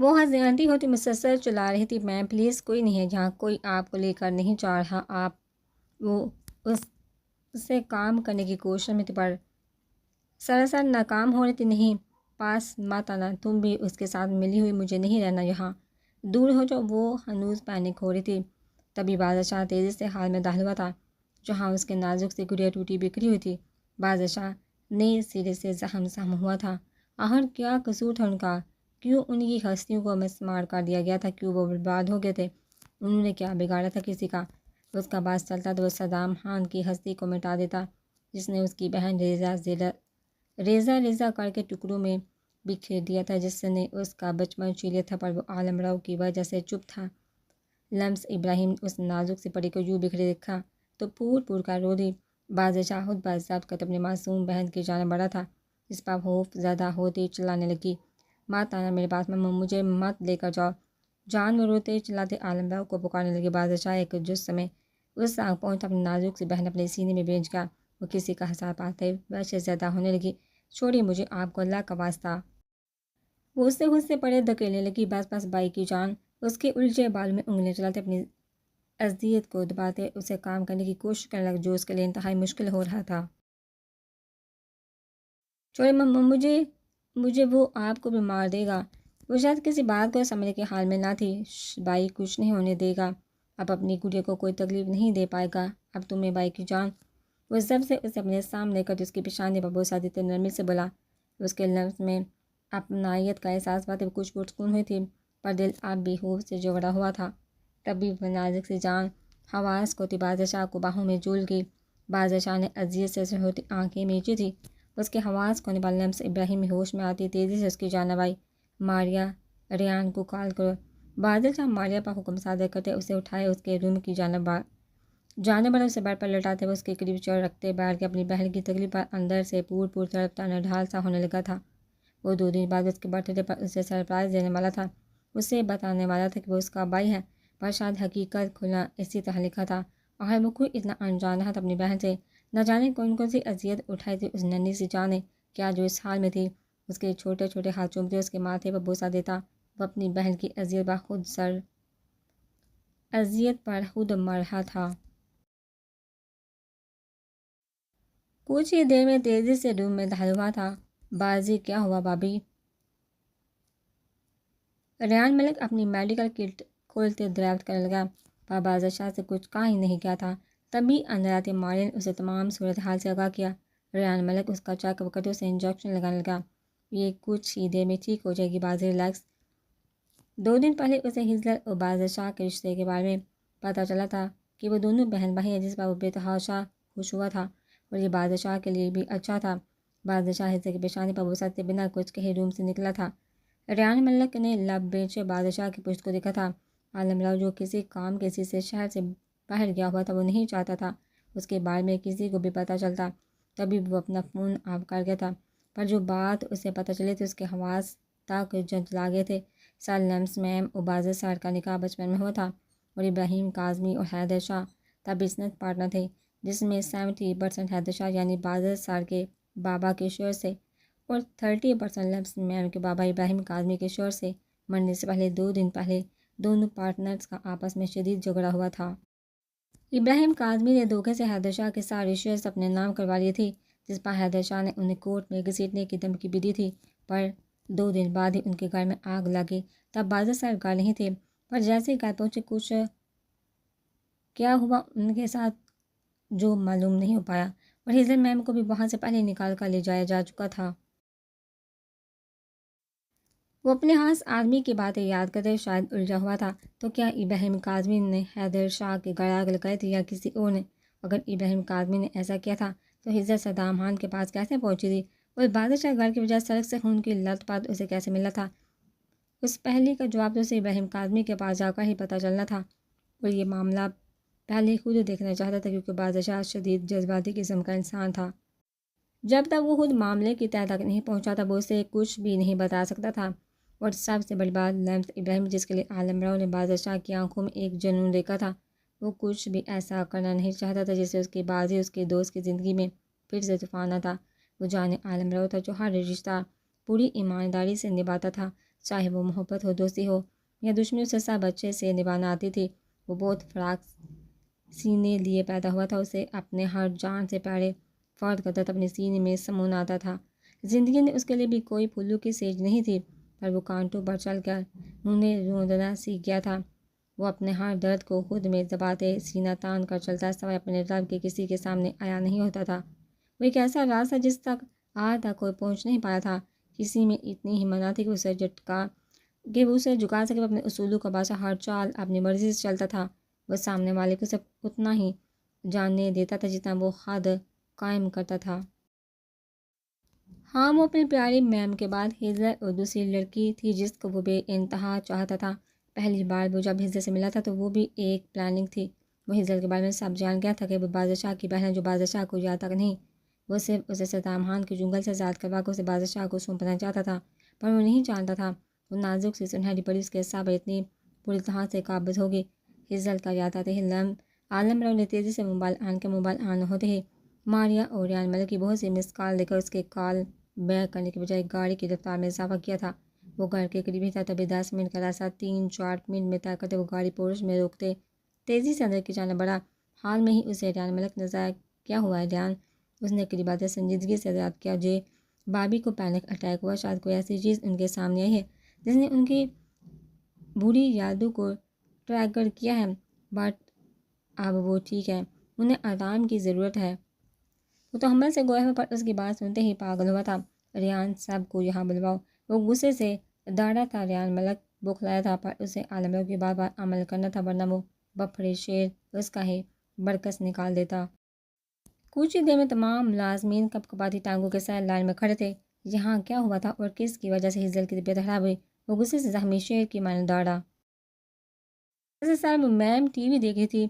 وہ ہزیانتی ہوتی مسلسل چلا رہی تھی، میم پلیز کوئی نہیں ہے جہاں، کوئی آپ کو لے کر نہیں جا رہا، آپ وہ اس سے کام کرنے کی کوشش میں تھی پر سراسر ناکام ہو رہی تھی۔ نہیں پاس مت آنا، تم بھی اس کے ساتھ ملی ہوئی، مجھے نہیں رہنا یہاں، دور ہو جاؤ۔ وہ ہنوز پینک ہو رہی تھی۔ تبھی بادشاہ تیزی سے حال میں داخل ہوا تھا جہاں اس کے نازک سی گڑیا ٹوٹی بکھری ہوئی تھی۔ بادشاہ نے سرے سے زہم ہوا تھا، آخر کیا قصور تھا ان کا، کیوں ان کی ہستیوں کو مسمار کر دیا گیا تھا، کیوں وہ برباد ہو گئے تھے، انہوں نے کیا بگاڑا تھا کسی کا؟ اس کا باز چلتا تو وہ صدام خان کی ہستی کو مٹا دیتا جس نے اس کی بہن ریزہ کر کے ٹکڑوں میں بکھیر دیا تھا، جس نے اس کا بچپن چھین لیا تھا، پر وہ عالم رو کی وجہ سے چپ تھا۔ لمس ابراہیم اس نازک سے پری کو یوں بکھرے دیکھا تو پور کر رو دی۔ بادشاہ خود باضابط کر اپنی معصوم بہن کی جانب بڑھا تھا، اس پر خوف زدہ ہوتی چلانے لگی، مت آنا میرے پاس، مجھے مت لے کر جاؤ۔ جان وہ روتے چلاتے عالم رو کو پکارنے لگے۔ بادشاہ ایک جس میں اس آگ پہنچا، اپنی نازک سی بہن اپنے سینے میں بیچ گیا۔ وہ کسی کا حساب پاتے وحشت زدہ ہونے لگی۔ چھوڑیے مجھے، آپ کو اللہ کا واسطہ۔ وہ اس سے خود سے پڑے دھکیلنے لگی۔ بس بائی کی جان۔ اس کے الجھے بال میں انگلیاں چلاتے اپنی اذیت کو دباتے اسے کام کرنے کی کوشش کرنے لگا جو اس کے لیے انتہائی مشکل ہو رہا تھا۔ چھوڑے مجھے وہ آپ کو بھی مار دے گا۔ وہ شاید کسی بات کو سمجھنے کے حال میں نہ تھی۔ بائی کچھ نہیں ہونے دے گا، اب اپنی گڑیا کو کوئی تکلیف نہیں دے پائے گا اب تمہیں بائی کی جان۔ وہ سب سے اسے اپنے سامنے کر اس کی پیشانی پر بوسہ دیتے نرمی سے بولا۔ اس کے لفظ میں اپنائیت کا احساس پاتے وہ کچھ پرسکون ہوئی تھی، پر دل اب بھی خوف سے جگڑا ہوا تھا۔ تبھی وہ نازک سی جان حواس کو بادشاہ کو باہوں میں جھول گئی۔ بادشاہ نے اذیت سے ہوتی آنکھیں میچی تھی، اس کے حواس کو نبال لمس ابراہیم ہوش میں آتی تیزی سے اس کی جانب آئی۔ ماریا، ریان کو کال کرو۔ بادشاہ ماریا پر حکم صادر کرتے اسے اٹھائے اس کے روم کی جانب بڑھا، اسے بیڈ پر لٹاتے ہوئے اس کے قریب چڑھ رکھتے بیٹھ کے اپنی بہن کی تکلیف پر اندر سے پور تڑپتا نڈھال سا ہونے لگا تھا۔ وہ 2 دن بعد اس کے برتھ ڈے پر اسے سرپرائز دینے والا تھا، اسے بتانے والا تھا کہ وہ اس کا بھائی ہے، پر شاید حقیقت کھلنا اسی طرح لکھا تھا۔ اور وہ کوئی اتنا انجان رہا تھا اپنی بہن سے، نہ جانے کون سی اذیت اٹھائی تھی اس ننھی سی جان نے، کیا جو اس حال میں تھی۔ اس کے چھوٹے ہاتھ چومتے اس کے ماتھے پر بوسہ دیتا، وہ اپنی بہن کی اذیت پر خود مر رہا تھا۔ کچھ ہی دیر میں تیزی سے روم میں داخل ہوا تھا۔ بازی کیا ہوا بابی؟ ریان ملک اپنی میڈیکل کٹ کھولتے دریافت کرنے لگا، پر بادشاہ سے کچھ کہا ہی نہیں کیا تھا۔ تبھی اندر آتے ماریا نے اسے تمام صورتحال سے آگاہ کیا۔ ریان ملک اس کا چیک اپ کرتے اسے انجیکشن لگانے لگا، یہ کچھ ہی دیر میں ٹھیک ہو جائے گی، بازی ریلیکس۔ 2 دن پہلے اسے ہزلر اور بادشاہ کے رشتے کے بارے میں پتہ چلا تھا کہ وہ دونوں بہن بھائی ہیں، جس پر وہ بے تحاشا خوش ہوا تھا، اور یہ بادشاہ کے لیے بھی اچھا تھا۔ بادشاہ ہزلر کی پیشانی پر بوسہ دیتے بنا کچھ کہے روم سے نکلا تھا۔ ریان ملک نے لب بیچے بادشاہ کی پشت کو دیکھا تھا۔ عالم رو جو کسی کام کسی سے شہر سے باہر گیا ہوا تھا، وہ نہیں چاہتا تھا اس کے بارے میں کسی کو بھی پتہ چلتا، تبھی وہ اپنا فون آف کر گیا تھا، پر جو بات اسے پتہ چلی تھی اس کے حواس تک جھنجھلا گئے تھے۔ سر لمس میم اور بازر سر کا نکاح بچپن میں ہوا تھا، اور ابراہیم کاظمی اور حیدر شاہ تب بزنس پارٹنر تھے، جس میں 70% حیدر شاہ یعنی بازر سر کے بابا کے شوہر سے اور 30% لمس میم کے بابا ابراہیم کاظمی کے شوہر سے۔ مرنے سے پہلے 2 دن پہلے دونوں پارٹنرز کا آپس میں شدید جھگڑا ہوا تھا۔ ابراہیم کاظمی نے دھوکے سے حیدر شاہ کے ساری شیئرز اپنے نام کروا لی تھی، جس پر حیدر شاہ نے انہیں کورٹ میں گھسیٹنے کی دھمکی بھی دی تھی، پر 2 دن بعد ہی ان کے گھر میں آگ لگی۔ تب بازر صاحب گھر نہیں تھے، پر جیسے گھر پہنچے کچھ کیا ہوا ان کے ساتھ جو معلوم نہیں ہو پایا، اور ہزلر میم کو بھی وہاں سے پہلے نکال کر لے جایا جا چکا تھا۔ وہ اپنے خاص آدمی کی باتیں یاد کرتے شاید الجھا ہوا تھا، تو کیا ابراہیم کاظمی نے حیدر شاہ کے گھر آگ لگائی تھی یا کسی اور نے؟ اگر ابراہیم کاظمی نے ایسا کیا تھا تو ہزلر صدام خان کے پاس کیسے پہنچی تھی، اور بادشاہ گھر کی بجائے سڑک سے خون کی لت پات اسے کیسے ملا تھا؟ اس پہلی کا جواب تو اسے ابراہیم کاظمی کے پاس جا کر ہی پتہ چلنا تھا، اور یہ معاملہ پہلے خود دیکھنا چاہتا تھا، کیونکہ بادشاہ شدید جذباتی قسم کا انسان تھا۔ جب تک وہ خود معاملے کی تہہ تک نہیں پہنچا تھا وہ اسے کچھ بھی نہیں بتا سکتا تھا، اور سب سے بڑی بات لمس ابراہیم جس کے لیے عالم رو نے بادشاہ کی آنکھوں میں ایک جنون دیکھا تھا، وہ کچھ بھی ایسا کرنا نہیں چاہتا تھا جس سے اس کی بازی اس کے دوست کی زندگی میں پھر سے طوفان آتا۔ وہ جانے عالم رو تھا جو ہر رشتہ پوری ایمانداری سے نبھاتا تھا، چاہے وہ محبت ہو، دوستی ہو یا دشمنی، اسے سب اچھے سے نبھانا آتی تھی۔ وہ بہت فراق سینے لیے پیدا ہوا تھا، اسے اپنے ہر جان سے پیارے فرد کا درد اپنے سینے میں سمونا آتا تھا۔ زندگی نے اس کے لیے بھی کوئی پھولوں کی سیج نہیں تھی، پر وہ کانٹوں پر چل کر انہیں روندنا سیکھ گیا تھا۔ وہ اپنے ہر درد کو خود میں دباتے سینہ تان کر چلتا، سوائے اپنے رب کے کسی کے سامنے آیا نہیں ہوتا تھا۔ وہ ایک ایسا راز تھا جس تک آج تک کوئی پہنچ نہیں پایا تھا۔ کسی میں اتنی ہمت نہ تھی کہ وہ اسے جھکا سکے۔ وہ اپنے اصولوں کا بادشاہ، ہر چال اپنی مرضی سے چلتا تھا۔ وہ سامنے والے کو صرف اتنا ہی جاننے دیتا تھا جتنا وہ خود قائم کرتا تھا۔ ہاں، وہ اپنی پیاری میم کے بعد ہیزل اور دوسری لڑکی تھی جس کو وہ بے انتہا چاہتا تھا۔ پہلی بار وہ جب ہیزل سے ملا تھا تو وہ بھی ایک پلاننگ تھی۔ وہ ہیزل کے بارے میں سب جان گیا تھا کہ وہ بادشاہ کی بہن ہے، جو بادشاہ کو یاد تک نہیں۔ وہ صرف اسے صدام خان کے جنگل سے آزاد کروا کر اسے بادشاہ کو سونپنا چاہتا تھا، پر وہ نہیں جانتا تھا وہ نازک سی سنہری پری اس کے صبر اتنی بری طرح سے قابض ہوگی۔ ہیزل کا یاد آتے ہی عالم راؤ نے تیزی سے موبائل آن ہوتے ہی ماریا اور ریان ملک کی بہت سی مس کال لے کر اس کے کال بیک کرنے کے بجائے گاڑی کی رفتار میں اضافہ کیا تھا۔ وہ گھر کے قریب ہی تھا، تبھی 10 منٹ کا راستہ 3-4 منٹ میں طے کرتے وہ گاڑی پورش میں روکتے تیزی سے اندر کی جانب بڑھا۔ حال میں ہی اسے ریان ملک نظر آیا۔ کیا ہوا ہے ریان؟ اس نے قریب آتے سنجیدگی سے یاد کیا۔ جے بابی کو پینک اٹیک ہوا، شاید کوئی ایسی چیز ان کے سامنے آئی ہے جس نے ان کی بری یادوں کو ٹریگر کیا ہے، بٹ اب وہ ٹھیک ہے، انہیں آرام کی ضرورت ہے۔ وہ تو حمل سے گویا ہوا، پر اس کی بات سنتے ہی پاگل ہوا تھا۔ ریان، سب کو یہاں بلواؤ۔ وہ غصے سے داڑھا تھا۔ ریان ملک بوکھلایا تھا، پر اسے عالم راؤ کی بات پر عمل کرنا تھا، ورنہ وہ بپھڑے شیر اس کا ہی برعکس نکال دیتا۔ کچھ ہی دیر میں تمام ملازمین کپکپاتی ٹانگوں کے ساتھ لائن میں کھڑے تھے۔ یہاں کیا ہوا تھا اور کس کی وجہ سے ہیزل کی طبیعت خراب ہوئی؟ وہ غصے سے زخمی شیر کی مانند داڑھا۔ وہ میم ٹی وی دیکھ رہی تھی۔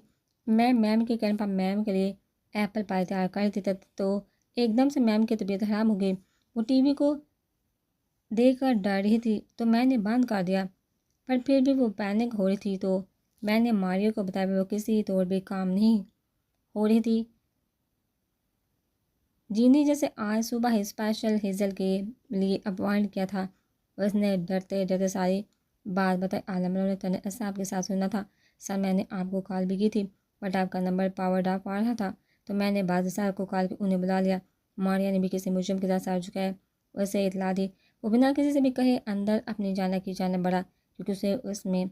میم کے کہنے پر میم کے لیے ایپل پائی تیار کر رہی تھی، تو ایک دم سے میم کی طبیعت خراب ہو گئی۔ وہ ٹی وی کو دیکھ کر ڈر رہی تھی تو میں نے بند کر دیا، پر پھر بھی وہ پینک ہو رہی تھی تو میں نے ماریو کو بتایا، وہ کسی طور بھی کام نہیں ہو رہی تھی۔ جینی جیسے آج صبح ہی اسپیشل ہیزل کے لیے اپوائنٹ کیا تھا۔ اس نے ڈرتے ڈرتے ساری بات بتائی۔ عالم راؤ نے تنے اعصاب کے ساتھ سنا تھا۔ سر، میں نے آپ کو کال بھی کی تھی، بٹ آپ کا نمبر پاورڈ آف آ رہا تھا، تو میں نے بادشاہ کو کال کی انہیں بلا لیا۔ ماریا نے بھی کسی مجرم کے ساتھ سر جھکائے اسے اطلاع دی۔ وہ بنا کسی سے بھی کہے اندر اپنی جانب کی جانب بڑھا، کیونکہ اسے اس میں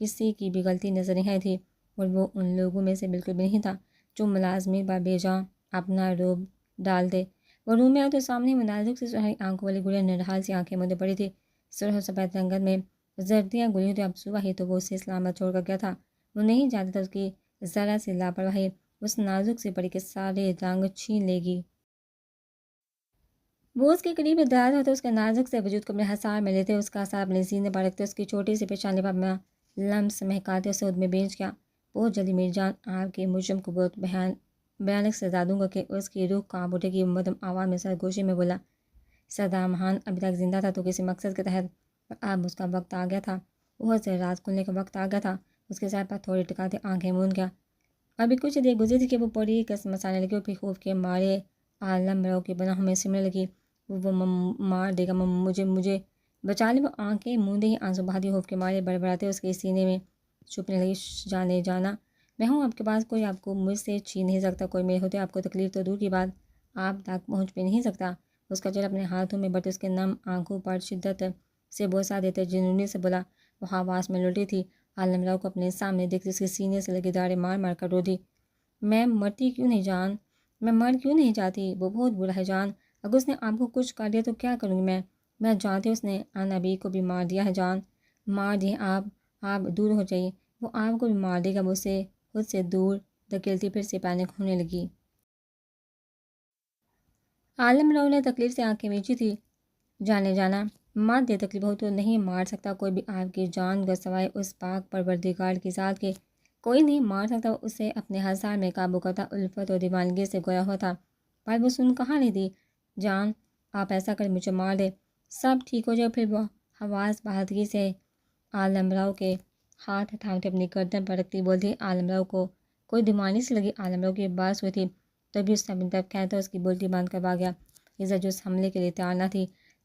کسی کی بھی غلطی نظر نہیں آئی تھی، اور وہ ان لوگوں میں سے بالکل بھی نہیں تھا جو ملازمین پر بے جان اپنا روب ڈال دے۔ وہ روم میں آئے تو سامنے وہ نازک سی سنہری آنکھوں والی گڑیا نرحال سی آنکھیں مدے پڑی تھی، سرخ و سفید رنگت میں زردیاں گلی ہوتی۔ اب صبح ہی تو وہ اسے اسلام چھوڑ کر گیا تھا۔ وہ نہیں جانتا تھا اس کی ذرا سی لاپرواہی اس نازک سی پری کے سارے رنگ چھین لے گی۔ وہ اس کے قریب دراز ہوتے، اس کے نازک سے وجود کو اپنے حصار میں لیتے، اس کا سر اپنے سینے پر رکھتے، اس کی چھوٹی سی پیشانی پر اپنا لمس مہکاتے، اسے خود میں بیچ گیا۔ بہت جلدی میری جان، آپ کے مجرم کو بہت بھیانک سزا دوں گا کہ اس کی روح کانپ اٹھے گی۔ وہ مدھم آواز میں سرگوشی میں بولا۔ صدام خان ابھی تک زندہ تھا تو کسی مقصد کے تحت، پر اب اس کا وقت آ گیا تھا، بہت سے راز کھلنے کا وقت آ گیا تھا۔ اس کے سر پر تھوڑی ٹکاتے آنکھیں موند گیا۔ ابھی کچھ دیر گزری تھی کہ وہ پری قسم مسانے لگی، اور پھر خوف کے مارے عالم راؤ کی پناہوں میں سمنے لگی۔ وہ مار دے گا، مجھے بچا لے۔ وہ آنکھیں موندے ہی آنسو بہاتی خوف کے مارے بڑبڑاتے اس کے سینے میں چھپنے لگی۔ جانے جانا، میں ہوں آپ کے پاس، کوئی آپ کو مجھ سے چھین نہیں سکتا، کوئی میرے ہوتے آپ کو تکلیف تو دور کی بات آپ تک پہنچ بھی نہیں سکتا۔ اس کا چہرہ اپنے ہاتھوں میں بڑھتے اس کے نم آنکھوں پر شدت سے بوسہ دیتے جنونی سے بولا۔ وہ حواس میں لوٹی تھی، عالم راؤ کو اپنے سامنے دیکھتی اس کے سینے سے لگی داڑھیں مار مار کر رو دی۔ میں مرتی کیوں نہیں جان، میں مر کیوں نہیں جاتی؟ وہ بہت برا ہے جان، اگر اس نے آپ کو کچھ کر دیا تو کیا کروں گی میں جانتی ہوں اس نے انابی کو بھی مار دیا ہے جان، مار دیے آپ دور ہو جائیے، وہ آپ کو بھی مار دے گا۔ وہ اسے خود سے دور دھکیلتی پھر سے پینک ہونے لگی۔ عالم راؤ نے تکلیف سے آنکھیں میچی تھی۔ جانے جانا، مار دے، تکلیف ہو تو نہیں مار سکتا کوئی بھی آپ کی جان کو سوائے اس پاک پروردگار کی ذات کے، کوئی نہیں مار سکتا۔ اسے اپنے حصار میں قابو کرتا الفت اور دیوانگی سے گویا ہوا تھا، پر وہ سن کہاں رہی تھی۔ جان، آپ ایسا کریں، مجھے مار دے، سب ٹھیک ہو جائے۔ پھر وہ حواس بہادری سے عالم راؤ کے ہاتھ تھامتے اپنی گردن پر رکھتی بولتی۔ عالم راؤ کو کوئی دیوانی سے لگی۔ عالم راؤ کی بات ہوئی تھی تبھی اس نے اپنی طرف کھینچا، اس کی بولتی بند کروا گیا۔ عزت جو اس حملے کے لیے تیار نہ تھی،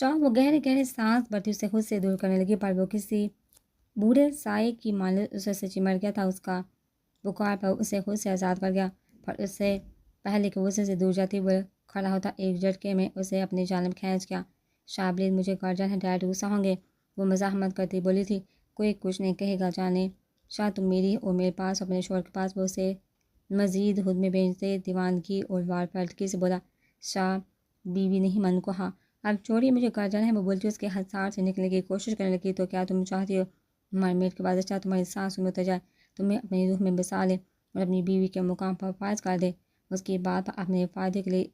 شاہ وہ گہرے گہرے سانس بھرتی اسے خود سے دور کرنے لگی، پر وہ کسی بوڑھے سائے کی مانند اسے سے چمٹ گیا تھا۔ اس کا پکار پر اسے خود سے آزاد کر گیا، پر اس سے پہلے کہ وہ اسے سے دور جاتی وہ کھڑا ہوتا ایک جھٹکے میں اسے اپنی جانب کھینچ گیا۔ شاہ پلیز مجھے گارجن ہے، ڈیڈ غصہ ہوں گے، وہ مزاحمت کرتی بولی تھی۔ کوئی کچھ نہیں کہے گا جانے شاہ، تم میری اور میرے پاس اپنے شوہر کے پاس۔ وہ اسے مزید خود میں بھیجتے دیوانگی اور وار پلٹکی سے بولا۔ شاہ بیوی نہیں من کو ہاں اب چھوڑیے مجھے گارجن ہے، وہ بولتی اس کے ہتھیار سے نکلنے کی کوشش کرنے لگی۔ تو کیا تم چاہتی ہو مرمیڈ کے بادشاہ تمہاری سانسوں میں اتر جائے، تمہیں اپنی روح میں بسا لے اور اپنی بیوی کے مقام پر فائز کر دے، اس کی بات پر اپنے فائدے کے لیے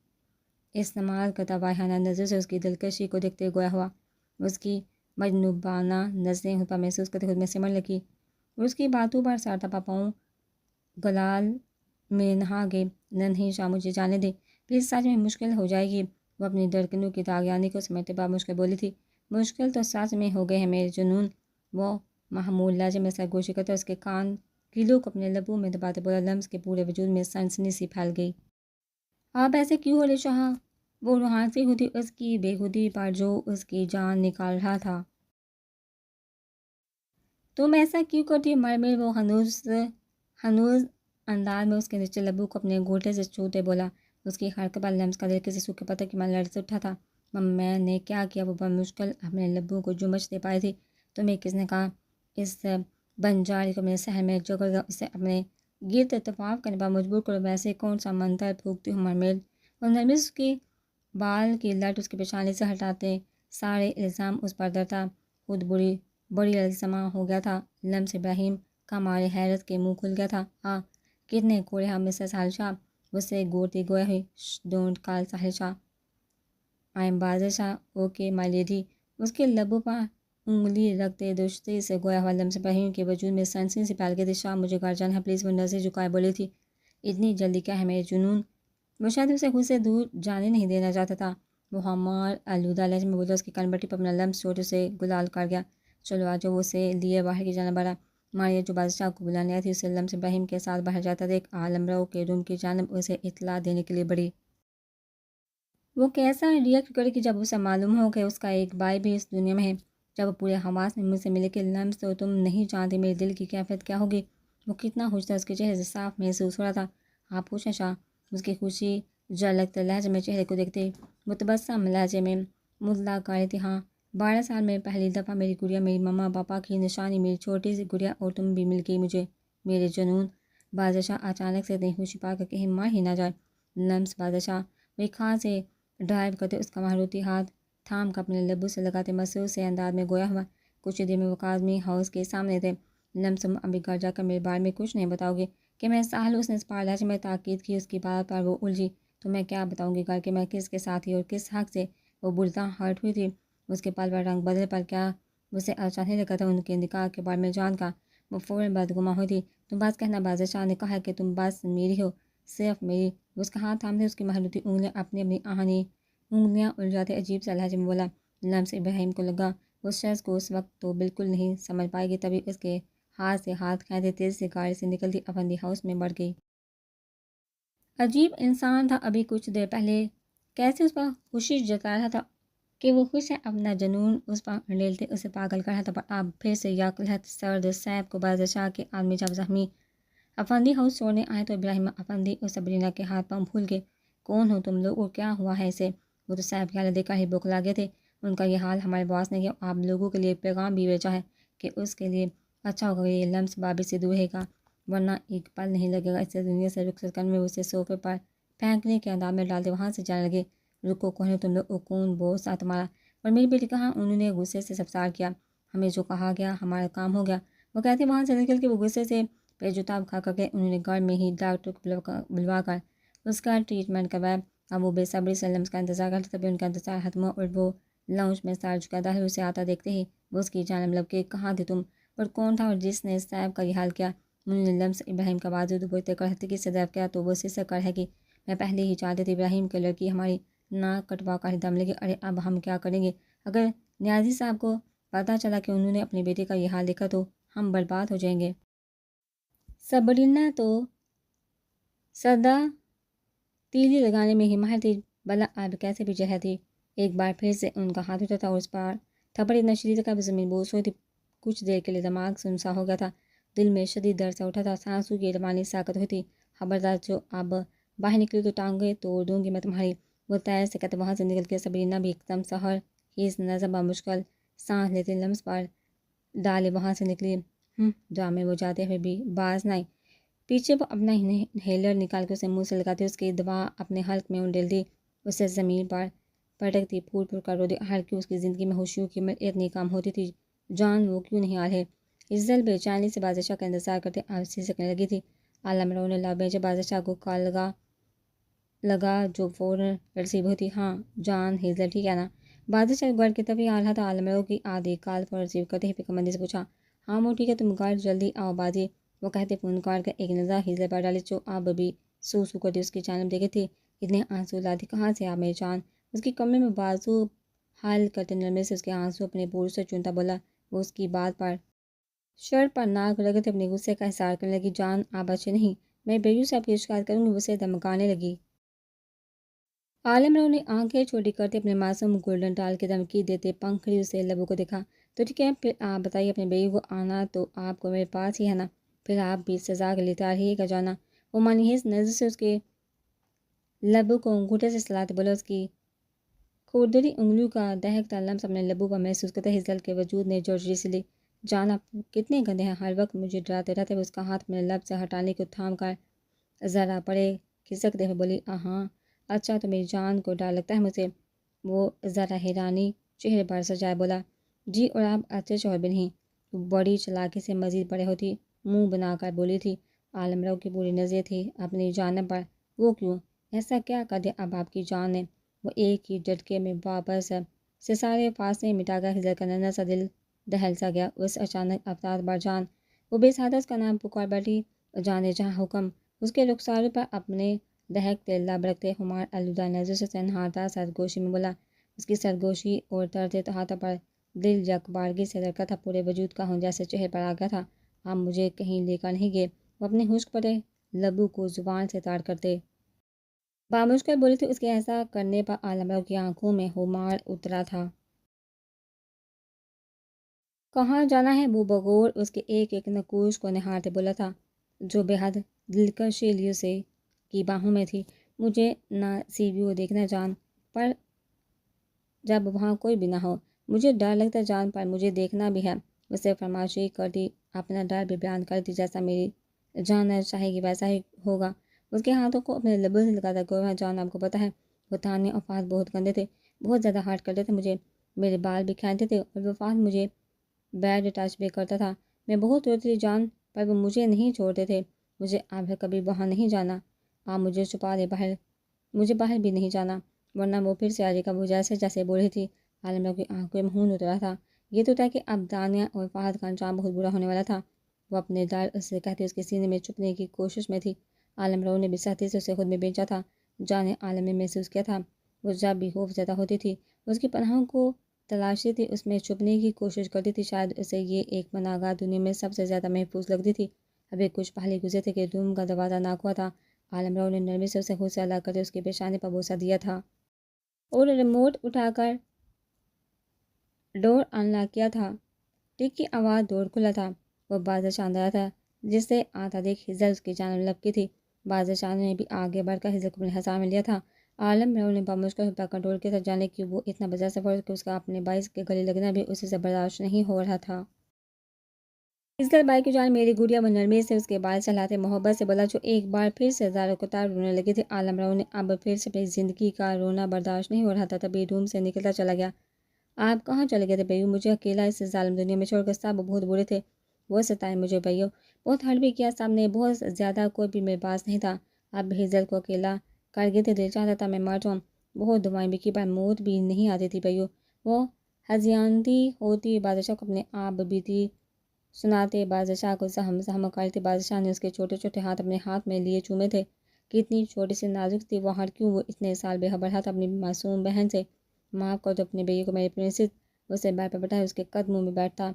استعمال کرتا واہیانہ نظر سے اس کی دلکشی کو دیکھتے گویا ہوا۔ اس کی مجنونانہ نظریں خود پر محسوس کرتے خود میں سمر لگی اور اس کی باتوں پر سر تپا پاؤں گلال میں نہا گئے۔ نہیں شاہ مجھے جانے دے پلیز، سچ میں مشکل ہو جائے گی، وہ اپنی دھڑکنوں کی تاغیانی کو سمیٹتے بعد مشکل بولی تھی۔ مشکل تو سچ میں ہو گئے ہیں میرے جنون، وہ محمول لہجے میں سرگوشی کرتے اس کے کان کیلوں کو اپنے لبوں میں دباتے بولا۔ لمس کے پورے وجود میں سنسنی سی پھیل گئی۔ آپ ایسے کیوں ہو رہے شاہ؟ وہ روحانسی ہوتی اس کی بے خودی پر جو اس کی جان نکال رہا تھا۔ تم ایسا کیوں کرتی ہو مرمیڈ؟ وہ ہنوز انداز میں اس کے نچلے لبوں کو اپنے گھونٹے سے چھوتے بولا۔ اس کی حرکت پر لمس کا دل کسی سوکھے پتھر کی مانند لرز اٹھا تھا۔ میں نے کیا کیا؟ وہ بمشکل اپنے لبوں کو جمچ دے پائی تھی۔ تمہیں کس نے کہا اس بنجاری کو اپنے شہر میں جگڑ کر اسے اپنے گرد طواف کرنے پر مجبور کرو؟ ویسے کون سا منتر پھونکتی ہوں مرمیڈ؟ وہ نرمس اس کی بال کی لٹ اس کی پیشانی سے ہٹاتے سارے الزام اس پر ڈرتا خود بڑی الزامہ ہو گیا تھا۔ لمس ابراہیم کا مارے حیرت کے منہ کھل گیا تھا۔ کتنے کوڑے ہم مسز ساحل شاہ، اس سے گورتی گویا ہوئی۔ Don't call Sahil Shah, I am Badshah. Okay my lady. اس کے لبوں پر انگلی رکھتے دوستی سے گویا ہوا لمس ابراہیم کے وجود میں سنسنی سے پھیل گئی تھی۔ شاہ مجھے گارجن ہے پلیز، وہ نظر جھکائے بولی تھی۔ اتنی جلدی کیا ہے میرے جنون؟ وہ شاید اسے خود سے دور جانے نہیں دینا چاہتا تھا۔ وہ ہمار آلودہ لہجے میں بولا۔ اس کی کن پر اپنا لمس چھوٹے سے گلال کر گیا۔ چلو آجو، وہ اسے لیے باہر کی جانب بڑھا۔ ماریا جو بادشاہ کو بلانے آئی تھی اسے لمس ابراہیم کے ساتھ باہر جاتا دیکھ عالمرو کے روم کی جانب اسے اطلاع دینے کے لیے بڑھی۔ وہ کیسا ریئیکٹ کرے گی جب اسے معلوم ہو کہ اس کا ایک بھائی بھی اس دنیا میں ہے؟ جب وہ پورے حواس میں مجھ سے ملے کہ لمس تو تم نہیں جانتے میرے دل کی کیفیت کیا ہوگی۔ وہ کتنا خوش تھا، اس کے چہرے سے صاف محسوس ہو رہا تھا۔ آپ خوش ہیں شاہ؟ اس کی خوشی جھلکتے لہجے میں چہرے کو دیکھتے متبسم لہجے میں مطلع کر رہی تھی۔ 12 سال میں پہلی دفعہ میری گڑیا، میری ماما پاپا کی نشانی، میری چھوٹی سی گڑیا اور تم بھی مل گئی مجھے میرے جنون۔ بادشاہ اچانک سے اتنی خوشی پا کر کہیں مر ہی نہ جائے۔ لمس بادشاہ، وہ خاں سے ڈرائیو کرتے اس کا مہروتی ہاتھ تھام کر اپنے لبوں سے لگاتے مسرور سے انداز میں گویا ہوا۔ کچھ دیر میں وہ کاظمی ہاؤس کے سامنے تھے۔ لمس تم ابھی گھر جا کر میرے بارے میں کچھ نہیں بتاؤ گے کہ میں ساحل؟ اس نے سپار لہجے میں تاکید کی۔ اس کی بات پر وہ الجھی۔ تو میں کیا بتاؤں گی گھر کے، میں کس کے ساتھ تھی اور کس حق سے؟ وہ بلتا ہرٹ ہوئی تھی۔ اس کے پل پر رنگ بدلے پر کیا اسے اچھا نہیں لگا تھا ان کے نکاح کے بارے میں جان کر؟ وہ فوراً بدگماں ہوئی تھی۔ تم بس کہنا، بادشاہ نے کہا کہ تم بس میری ہو، صرف میری۔ اس کا ہاتھ تھامتے اس کی مہروتی انگلیاں اپنی آہنی انگلیاں الجھاتے عجیب سا لہجے میں بولا۔ لمس ابراہیم کو لگا اس شخص کو اس وقت تو بالکل نہیں سمجھ پائے گی، تبھی اس کے ہاتھ سے ہاتھ کھینچتے تیزی سے گاڑی سے نکلتی افندی ہاؤس میں بڑھ گئی۔ عجیب انسان تھا، ابھی کچھ دیر پہلے کیسے اس پر خوشی جتا رہا تھا کہ وہ خوش ہے، اپنا جنون اس پر انڈیلتے اسے پاگل کر رہا تھا، پر اب پھر سے یکلہت سرد سیب کو بادشاہ کے آدمی جب زخمی افندی ہاؤس چھوڑنے آئے تو ابراہیم افندی اور سبرینا کے ہاتھ پاؤں بھول گئے۔ کون ہو تم لوگ اور کیا ہوا ہے اسے؟ وہ تو صاحب کی حالت دیکھ کر ہی بوکھلا گئے تھے۔ ان کا یہ حال ہمارے باس نے کیا، آپ لوگوں کے لیے پیغام بھی بھیجا ہے کہ اس کے لیے اچھا ہوگا یہ لمس بابی سے دور رہے گا، ورنہ ایک پل نہیں لگے گا اسے دنیا سے رخصت کرنے میں۔ اسے صوفے پر پھینکنے کے انداز میں ڈالتے وہاں سے جانے لگے۔ رکو، کون تم لوگ اور کون بوس تمہارا؟ اور میری بیٹی کہاں؟ انہوں نے غصے سے سبزار کیا۔ ہمیں جو کہا گیا ہمارا کام ہو گیا، وہ کہتے وہاں سے نکل کے وہ غصے سے پیر جوتا کھا کر گئے۔ انہوں نے گھر میں ہی ڈاکٹر کو بلوا کر اس کا ٹریٹمنٹ کروایا۔ اب وہ بے صبری سے لمس کا انتظار کرتے، تبھی ان کا انتظار ختم ہوا اور وہ لاؤنج میں سر جھکا داخل اسے آتا دیکھتے ہی وہ اس کی جانب لپکے۔ کہاں تھے تم؟ اور کون تھا اور جس نے صاحب کا یہ حال کیا؟ انہوں نے لمس ابراہیم کا بازو دبوچتے کرہتگی سے ضرب کیا تو وہ سر کر ہے کہ میں پہلے ہی چاہتی تھی ابراہیم کی لڑکی ہماری ناک کٹوا کر ہی دم لے گی۔ ارے اب ہم کیا کریں گے؟ اگر نیازی صاحب کو پتہ چلا کہ انہوں نے اپنے بیٹے کا یہ حال دیکھا تو ہم برباد ہو جائیں گے۔ سبرینا تو سدا تیلی لگانے میں ہی ماہر تھی، بھلا اب کیسے بھی جہر تھی۔ ایک بار پھر سے ان کا ہاتھ اٹھا تھا اور اس پر تھپڑ اتنا شدید تھا کہ زمین بوس ہوئی تھی۔ کچھ دیر کے لیے دماغ سنسا ہو گیا تھا، دل میں شدید درد سا اٹھا تھا، سانسوں کی روانی ساکت ہوئی تھی۔ خبردار، جو اب باہر نکلی تو ٹانگیں توڑ دوں گی میں تمہاری۔ وہ تیر سے کہتے وہاں سے نکل کے سبرینا بھی ایک دم سحر ہیس نظر بامشکل سانس لیتے لمس پر ڈالے وہاں سے نکلی۔ ڈرامے وہ جاتے ہوئے بھی باز نہ آئی۔ پیچھے وہ اپنا انہیلر نکال کے اسے منہ سے لگاتی، اس کی دوا اپنے حلق میں انڈیل دی، اسے زمین پر پٹکتی، پھول پھول کر رو دی۔ ہر کیوں اس کی زندگی میں خوشیوں کی عمر اتنی کم ہوتی تھی؟ جان وہ کیوں نہیں آ رہے؟ عزت بے چینی سے بادشاہ کا انتظار کرتے آرسی سکنے لگی تھی۔ عالم رو نے لب بھیجے، بادشاہ کو کال لگا جو فوراً ریسیو ہوتی۔ ہاں جان ہیزل ٹھیک ہے نا؟ بادشاہ گھر کی طرف آ رہا تھا۔ عالم رو کی آدھی کال فون ریسیو کرتے ہی فکرمندی سے پوچھا، ہاں وہ ٹھیک ہے، تم گھر جلدی آؤ بازی۔ وہ کہتے فون کاٹ کر ایک نظر ہیزل پر ڈالی جو اب بھی سو کرتی اس کی جانب دیکھی تھی۔ اتنے آنسو لاتی کہاں سے آپ میری جان؟ اس کی کمر میں بازو حل کرتے نرمی سے اس کے آنسو اپنے پور سے چنتا بولا۔ وہ اس کی بات پر شرٹ پر ناک لگتے اپنے غصے کا اظہار کرنے لگی، جان آپ اچھے نہیں، میں بیو سے آپ کی شکایت کروں گی۔ وہ اسے دھمکانے لگی۔ عالم رو نے آنکھیں چھوٹی کرتے اپنے معصوم گولڈن ٹال کی دھمکی دیتے پنکھڑی اسے لبوں کو دیکھا۔ تو ٹھیک ہے، پھر آپ بتائیے اپنے بیوی کو آنا تو آپ کو میرے پاس ہی ہے نا؟ پھر آپ بھی سزا کے لیے تیار ہی کا جانا؟ وہ مانحیس نظر سے اس کے لبوں کو انگوٹھے سے سلاتے بولا، اس کی کھوردری انگلیوں کا دہکتا لمس اپنے لبوں پر محسوس کرتے ہیزل کے وجود نے جوجری سے لی۔ جان آپ کتنے گندے ہیں، ہر وقت مجھے ڈراتے رہتے۔ وہ اس کا ہاتھ اپنے لب سے ہٹانے کو تھام کر ذرا پڑے کھسکتے ہوئے بولی، ہاں اچھا تو میری جان کو ڈر لگتا ہے مجھے؟ وہ ذرا حیرانی چہرے پر سجائے بولا، جی اور آپ اچھے شوہر بھی نہیں۔ وہ بڑی چلاکی سے مزید بڑے ہوتی منہ بنا کر بولی تھی۔ عالم رو کی پوری نظر تھی اپنی جانب پر۔ وہ کیوں؟ ایسا کیا کر دیا اب آپ کی جان نے؟ وہ ایک ہی جھٹکے میں واپس سے سارے فاصلے مٹا کر ہزل کا ننھا سا دل دہل سا گیا۔ اس اچانک افطار بر جان، وہ بے سادہ اس کا نام پکار بیٹھی، جانے جہاں حکم۔ اس کے رخساروں پر اپنے دہکتے لب رکھتے ہمار آلودہ نظر سے سنہارتا سرگوشی میں بولا۔ اس کی سرگوشی اور طرز ہاتھوں پر دل یک بارگی سے لڑکا تھا، پورے وجود کا ہوں جیسے چہرے پر آ گیا تھا۔ آپ مجھے کہیں لے کر نہیں گئے؟ وہ اپنے خشک پڑے لبوں کو زبان سے تاڑ کرتے بامشکل بولی تھی۔ اس کے ایسا کرنے پر عالم رو کی آنکھوں میں خمار اترا تھا۔ کہاں جانا ہے؟ وہ بغور اس کے ایک ایک نقوش کو نہارتے بولا تھا جو بے حد دلکش لیو سے کی باہوں میں تھی۔ مجھے نہ سیویو دیکھنا جان، پر جب وہاں کوئی بھی نہ ہو۔ مجھے ڈر لگتا جان، پر مجھے دیکھنا بھی ہے۔ اسے فرمائشی کرتی اپنا ڈر بھی بیان کرتی، جیسا میری جان چاہے گی ویسا ہی ہوگا۔ اس کے ہاتھوں کو اپنے لبوں سے لگاتا گویا، جان آپ کو پتہ ہے وہ تانیہ اور فہد بہت گندے تھے، بہت زیادہ ہارٹ کرتے تھے مجھے، میرے بال بھی کھینچتے تھے، اور وہ فہد مجھے بیڈ ٹچ بھی کرتا تھا۔ میں بہت روتی تھی جان، پر وہ مجھے نہیں چھوڑتے تھے۔ مجھے اب کبھی وہاں نہیں جانا۔ آپ مجھے چھپا دے، باہر مجھے باہر بھی نہیں جانا، ورنہ وہ پھر سے آ جائے گا۔ وہ جیسے بول رہی تھی عالم رو کی آنکھوں میں خون اترا تھا۔ یہ تو تھا کہ اب دانیہ اور فہد کا انجام بہت برا ہونے والا تھا۔ وہ اپنے ڈر اسے کہتے اس کے سینے میں چھپنے کی کوشش میں تھی۔ عالم رو نے بھی سختی سے اسے خود میں بھیجا تھا۔ جان نے عالم نے محسوس کیا تھا، وہ جب بھی خوف زدہ ہوتی تھی اس کی پناہوں کو تلاشتی تھی، اس میں چھپنے کی کوشش کرتی تھی۔ شاید اسے یہ ایک پناہگاہ دنیا میں سب سے زیادہ محفوظ لگتی تھی۔ ابھی کچھ پہلے گزرے تھے کہ روم کا دروازہ ناک ہوا تھا۔ عالم رو نے نرمی سے اسے خود سے الگ کرتے اس کی پیشانی پر بوسہ دیا تھا اور ریموٹ اٹھا کر ڈور انلاک کیا تھا۔ ٹک کی آواز، ڈور کھلا تھا۔ وہ بادشاہ اندر آیا تھا، جس سے آتا دیکھ ہزل اس کی جانب لپکی تھی۔ بادشاہ نے بھی آگے بڑھ کر ہزل کو اپنے ہزار میں لیا تھا۔ عالم رو نے بامشکل پر کنٹرول کیا تھا، جانے کہ وہ اتنا بجا سفر کہ اس کا اپنے باعث کے گلے لگنا بھی اسے سے برداشت نہیں ہو رہا تھا۔ ہزل بائی کی جان میری گڑیا، وہ نرمی سے اس کے بال سہلاتے محبت سے بولا جو ایک بار پھر سے زاروں کو تار رونے لگی تھی۔ عالم رو نے اب پھر سے اپنی زندگی کا رونا برداشت نہیں ہو رہا تھا، تبھی روم سے نکلتا چلا گیا۔ آپ کہاں چلے گئے تھے بیو؟ مجھے اکیلا اس ظالم دنیا میں چھوڑ کر؟ سب بہت برے تھے، وہ ستائے مجھے بیو، بہت ہرٹ بھی کیا سب نے، بہت زیادہ کوئی بھی میرے پاس نہیں تھا۔ اب ہزل کو اکیلا کر گئے تھے، دل چاہتا تھا میں مر جاؤں، بہت دعائیں بھی کی پر موت بھی نہیں آتی تھی بیو۔ وہ ہزیانتی ہوتی بادشاہ کو اپنے آپ بیتی سناتے بادشاہ کو سہم سہم کرتے۔ بادشاہ نے اس کے چھوٹے چھوٹے ہاتھ اپنے ہاتھ میں لیے چومے تھے، کتنی چھوٹی سی نازک تھی وہ، ہر کیوں وہ اتنے سال بے خبر تھا اپنی معصوم بہن سے۔ معاف کر دو اپنے بیوی کو میری پرنسس۔ اسے بیڈ پر بٹھائے اس کے قدموں میں بیٹھتا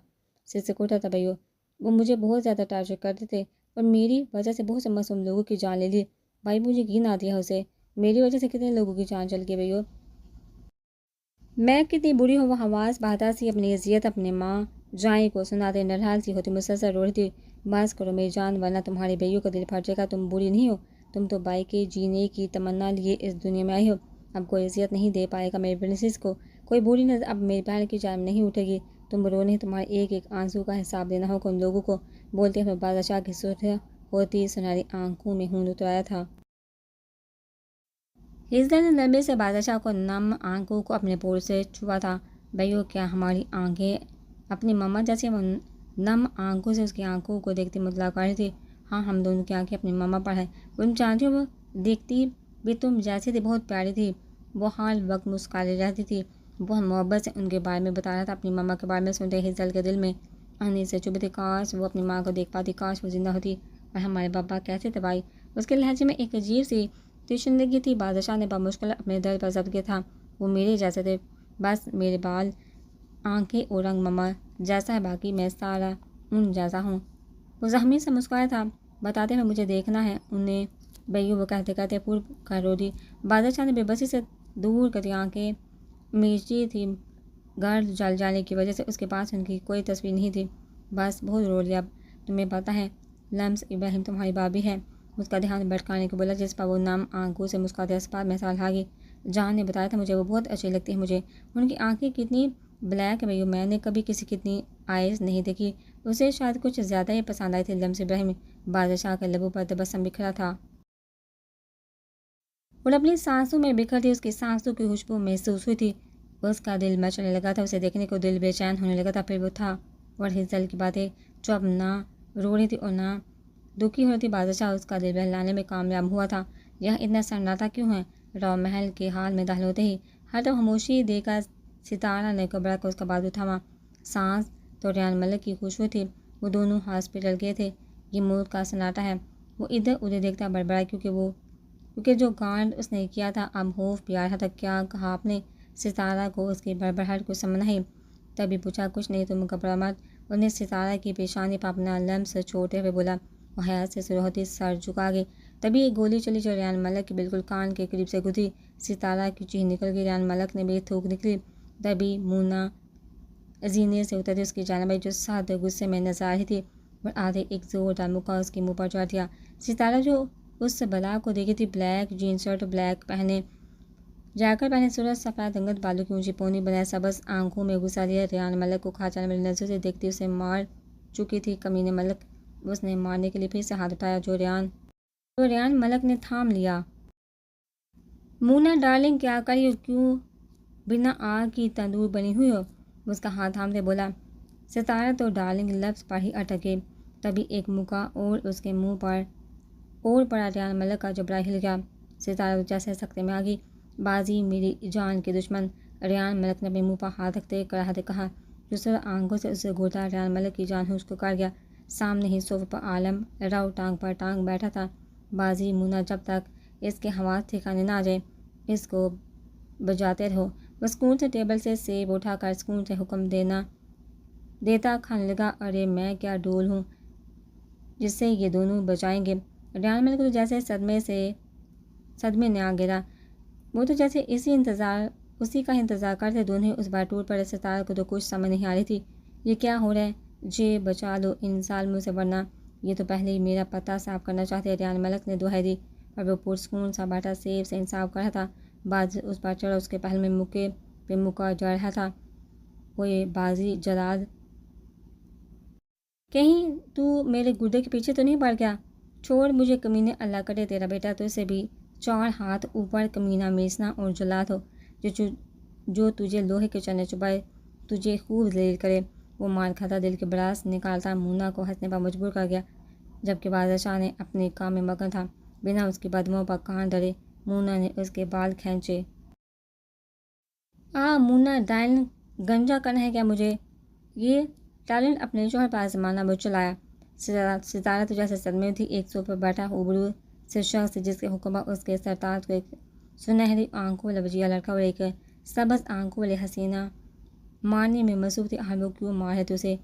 سسکوٹا تھا بیو، وہ مجھے بہت زیادہ ٹارچر کرتے تھے اور میری وجہ سے بہت سے معصوم لوگوں کی جان لے لی۔ بھائی مجھے گھن آتی ہے اسے، میری وجہ سے کتنے لوگوں کی جان چل گئی بیو۔ میں کتنی بری ہوں، وہ حواس بہتا سی اپنی اذیت اپنے ماں جائیں کو سناتے نرحال سی ہوتی مسلسل رو رہی تھی۔ بس کرو میری جان ورنہ تمہارے بھائیوں کا دل پھٹ جائے گا، تم بری نہیں ہو، تم تو بائی کے جینے کی تمنا لیے اس دنیا میں آئی ہو۔ اب کوئی اذیت نہیں دے پائے گا میری پرنسس کو، کوئی بری نظر اب میری بہن کی جانب نہیں اٹھے گی۔ تم رو نہیں، تمہارے ایک ایک آنسو کا حساب دینا ہوگا ان لوگوں کو۔ بولتے ہوئے بادشاہ کی سرخ ہوتی سنہری آنکھوں میں خون اتر آیا تھا۔ ہجدر نے نرمی سے بادشاہ کو نم آنکھوں کو اپنے پور سے چھوا تھا۔ بھائیو کیا ہماری آنکھیں اپنی مما جیسی؟ وہ نم آنکھوں سے اس کی آنکھوں کو دیکھتی مطلع کر رہی تھی۔ ہاں، ہم دونوں کی آنکھیں اپنی مما پر ہیں۔ تم جانتی ہو وہ دیکھتی بھی تم جیسی تھی، بہت پیاری تھی، وہ ہر وقت مسکراتی رہتی تھی۔ بہت محبت سے ان کے بارے میں بتا رہا تھا، اپنی مما کے بارے میں سنتے ہجدر کے دل میں آنے سے چبھتی تھی۔ کاش وہ اپنی ماں کو دیکھ پاتی، کاش وہ زندہ ہوتی۔ اور ہمارے پاپا کیسے تھے بھائی؟ اس کے لہجے میں ایک عجیب سی تشنگی تھی۔ بادشاہ نے بمشکل اپنے دل پر ضبط کیا تھا۔ وہ میرے جیسے تھے، بس میرے بال، آنکھیں اور رنگ مما جیسا ہے، باقی میں سارا ان جیسا ہوں۔ وہ زخمی سے مسکرایا تھا، بتاتے ہوئے مجھے دیکھنا ہے انہیں۔ بھائیو وہ کہتے کہتے پور کر رو دی۔ بادشاہ نے بے بسی سے دور کری آنکھیں میچی تھی، گھر جل جانے کی وجہ سے اس کے پاس ان کی کوئی تصویر نہیں تھی۔ بس بہت رو لیا اب، تمہیں پتہ ہے لمس ابراہیم تمہاری بابی ہے؟ اس کا دھیان بھٹکانے کو بولا، جس پر وہ نم آنکھوں سے مسکراتے اسپات میں سال آ گئی۔ جان نے بتایا تھا مجھے، وہ بہت اچھی لگتی ہے مجھے، ان کی آنکھیں کتنی بلیک ہے بھائیو، میں نے کبھی کسی کی اتنی آئیز نہیں دیکھی۔ اسے شاید کچھ زیادہ ہی پسند آئی تھی لمس ابراہیم۔ بادشاہ کے لبوں پر تبسم بکھرا تھا اور اپنی سانسوں میں بکھر تھی، اس کی سانسوں کی خوشبو محسوس ہوئی تھی۔ اس کا دل مچلنے لگا تھا، اسے دیکھنے کو دل بے چین ہونے لگا تھا۔ پھر وہ تھا اور ہجدر کی باتیں جو اب نہ رو رہی تھی اور نہ دکھی ہو رہی تھی۔ بادشاہ اس کا دل بہلانے میں کامیاب ہوا تھا۔ یہاں اتنا سناٹا کیوں ہے؟ رو محل کے حال میں داخل ہوتے ہی ہر طرف خاموشی دے کر ستارہ نے گھبرا کر اس کا بازو تھاما۔ سانس تو ریان ملک کی خوشبو تھی۔ وہ دونوں ہاسپٹل گئے تھے، یہ موت کا سناٹا ہے۔ وہ ادھر ادھر دیکھتا بڑبڑایا، کیونکہ جو کانڈ اس نے کیا تھا اب خوف بھی آ رہا تھا۔ کیا کہا آپ نے؟ ستارہ کو اس کی بڑبڑاہٹ کو سمجھ نہیں، تبھی پوچھا کچھ نہیں، تم گھبرا مت۔ اس نے ستارہ کی پیشانی پر اپنا لمس چھوڑتے ہوئے بولا۔ وہ حیرت سے شروع ہوتی سر جھکا گئی۔ تبھی ایک گولی چلی جو ریان ملک کے بالکل کان کے قریب سے گزری۔ ستارہ کی چیخ نکل گئی، ریان ملک نے بھی تھوک نکلی۔ تبھی مونا زینے سے اترتی اس کی جانب آئی، جو سخت غصے میں نظر آ رہی تھی، اور آدھے ایک زوردار مکہ اس کے منہ پر چڑھ دیا۔ ستارہ جو اس بلا کو دیکھی تھی، black jean shirt, black jacket پہنے، سرخ سفید رنگت بالوں کی اونچی پونی بنائے، سبز آنکھوں میں غصہ لیے ریان ملک کو کھا جانے والی نظر سے دیکھتی اسے مار چکی تھی کمینے ملک۔ اس نے مارنے کے لیے پھر سے ہاتھ اٹھایا، جو ریان ملک نے تھام لیا۔ مونا ڈارلنگ کیا کری ہو؟ کیوں بنا آگ کی تندور بنی ہوئی ہو؟ اس کا ہاتھ تھامتے بولا۔ ستارہ تو ڈارلنگ لفظ پر ہی اٹک گئی۔ تبھی ایک مکہ اور اس کے منہ پر اور پڑا، ریان ملک کا جبڑا ہل گیا۔ ستارہ جیسے سکتے میں آ گئی۔ بازی میری جان کے دشمن! ریان ملک نے اپنے منہ پر ہاتھ رکھتے کراہتے کہا، جو سرخ آنکھوں سے اسے گھورتا۔ ریان ملک کی جان ہوش کو کر گیا۔ سامنے ہی صوفے پر عالم رو ٹانگ پر ٹانگ بیٹھا تھا۔ بازی مونا، جب تک اس کے حواس ٹھکانے نہ آ جائیں اس کو بجاتے رہو۔ وہ سکون سے ٹیبل سے سیب اٹھا کر سکون سے حکم دیتا کھانے لگا۔ ارے میں کیا ڈول ہوں جس سے یہ دونوں بجائیں گے؟ ریان ملک تو جیسے صدمے نے آ گرا، وہ تو جیسے اسی کا انتظار کرتے دونوں اس بار ٹوٹ پڑے۔ ستارہ کو تو کچھ سمجھ نہیں آ رہی تھی، یہ کیا ہو رہا ہے؟ جی بچا لو ان ظالموں سے، ورنہ یہ تو پہلے ہی میرا پتہ صاف کرنا چاہتے۔ ریان ملک نے دہائی دی، پر وہ پرسکون سا بیٹھا سیب سے انصاف کر رہا تھا۔ باز اس پر چڑھا، اس کے پہلو میں مکے پہ مکہ جڑ رہا تھا۔ اوئے بازی جلاد، کہیں تو میرے گردے کے پیچھے تو نہیں پڑ گیا؟ چھوڑ مجھے کمینے، اللہ کرے تیرا بیٹا تو اسے بھی 4 ہاتھ اوپر کمینہ میسنا اور جلاد ہو، جو تجھے لوہے کے چنے چبائے، تجھے خوب ذلیل کرے۔ وہ مار کھاتا دل کے براس نکالتا مونا کو ہنسنے پر مجبور کر گیا، جبکہ بادشاہ نے اپنے کام میں مگن تھا۔ بنا اس کی بددعاؤں پر کان دھرے مونا نے اس کے بال کھینچے۔ مونا ڈارلنگ، گنجا کرنا ہے کیا مجھے؟ یہ ٹیلنٹ اپنے شوہر پر آزمانا مجھ چلایا۔ ستارہ تو جیسے صدمے میں تھی، ایک صوفے پر بیٹھا اوبرو سے شخص جس کے حکم پر اس کے سرتاج کو ایک سنہری آنکھوں والا وجیہ لڑکا اور ایک سبز آنکھوں والی حسینہ مارنے میں مصروف تھی۔ وہ کیوں مار رہے تھے اسے؟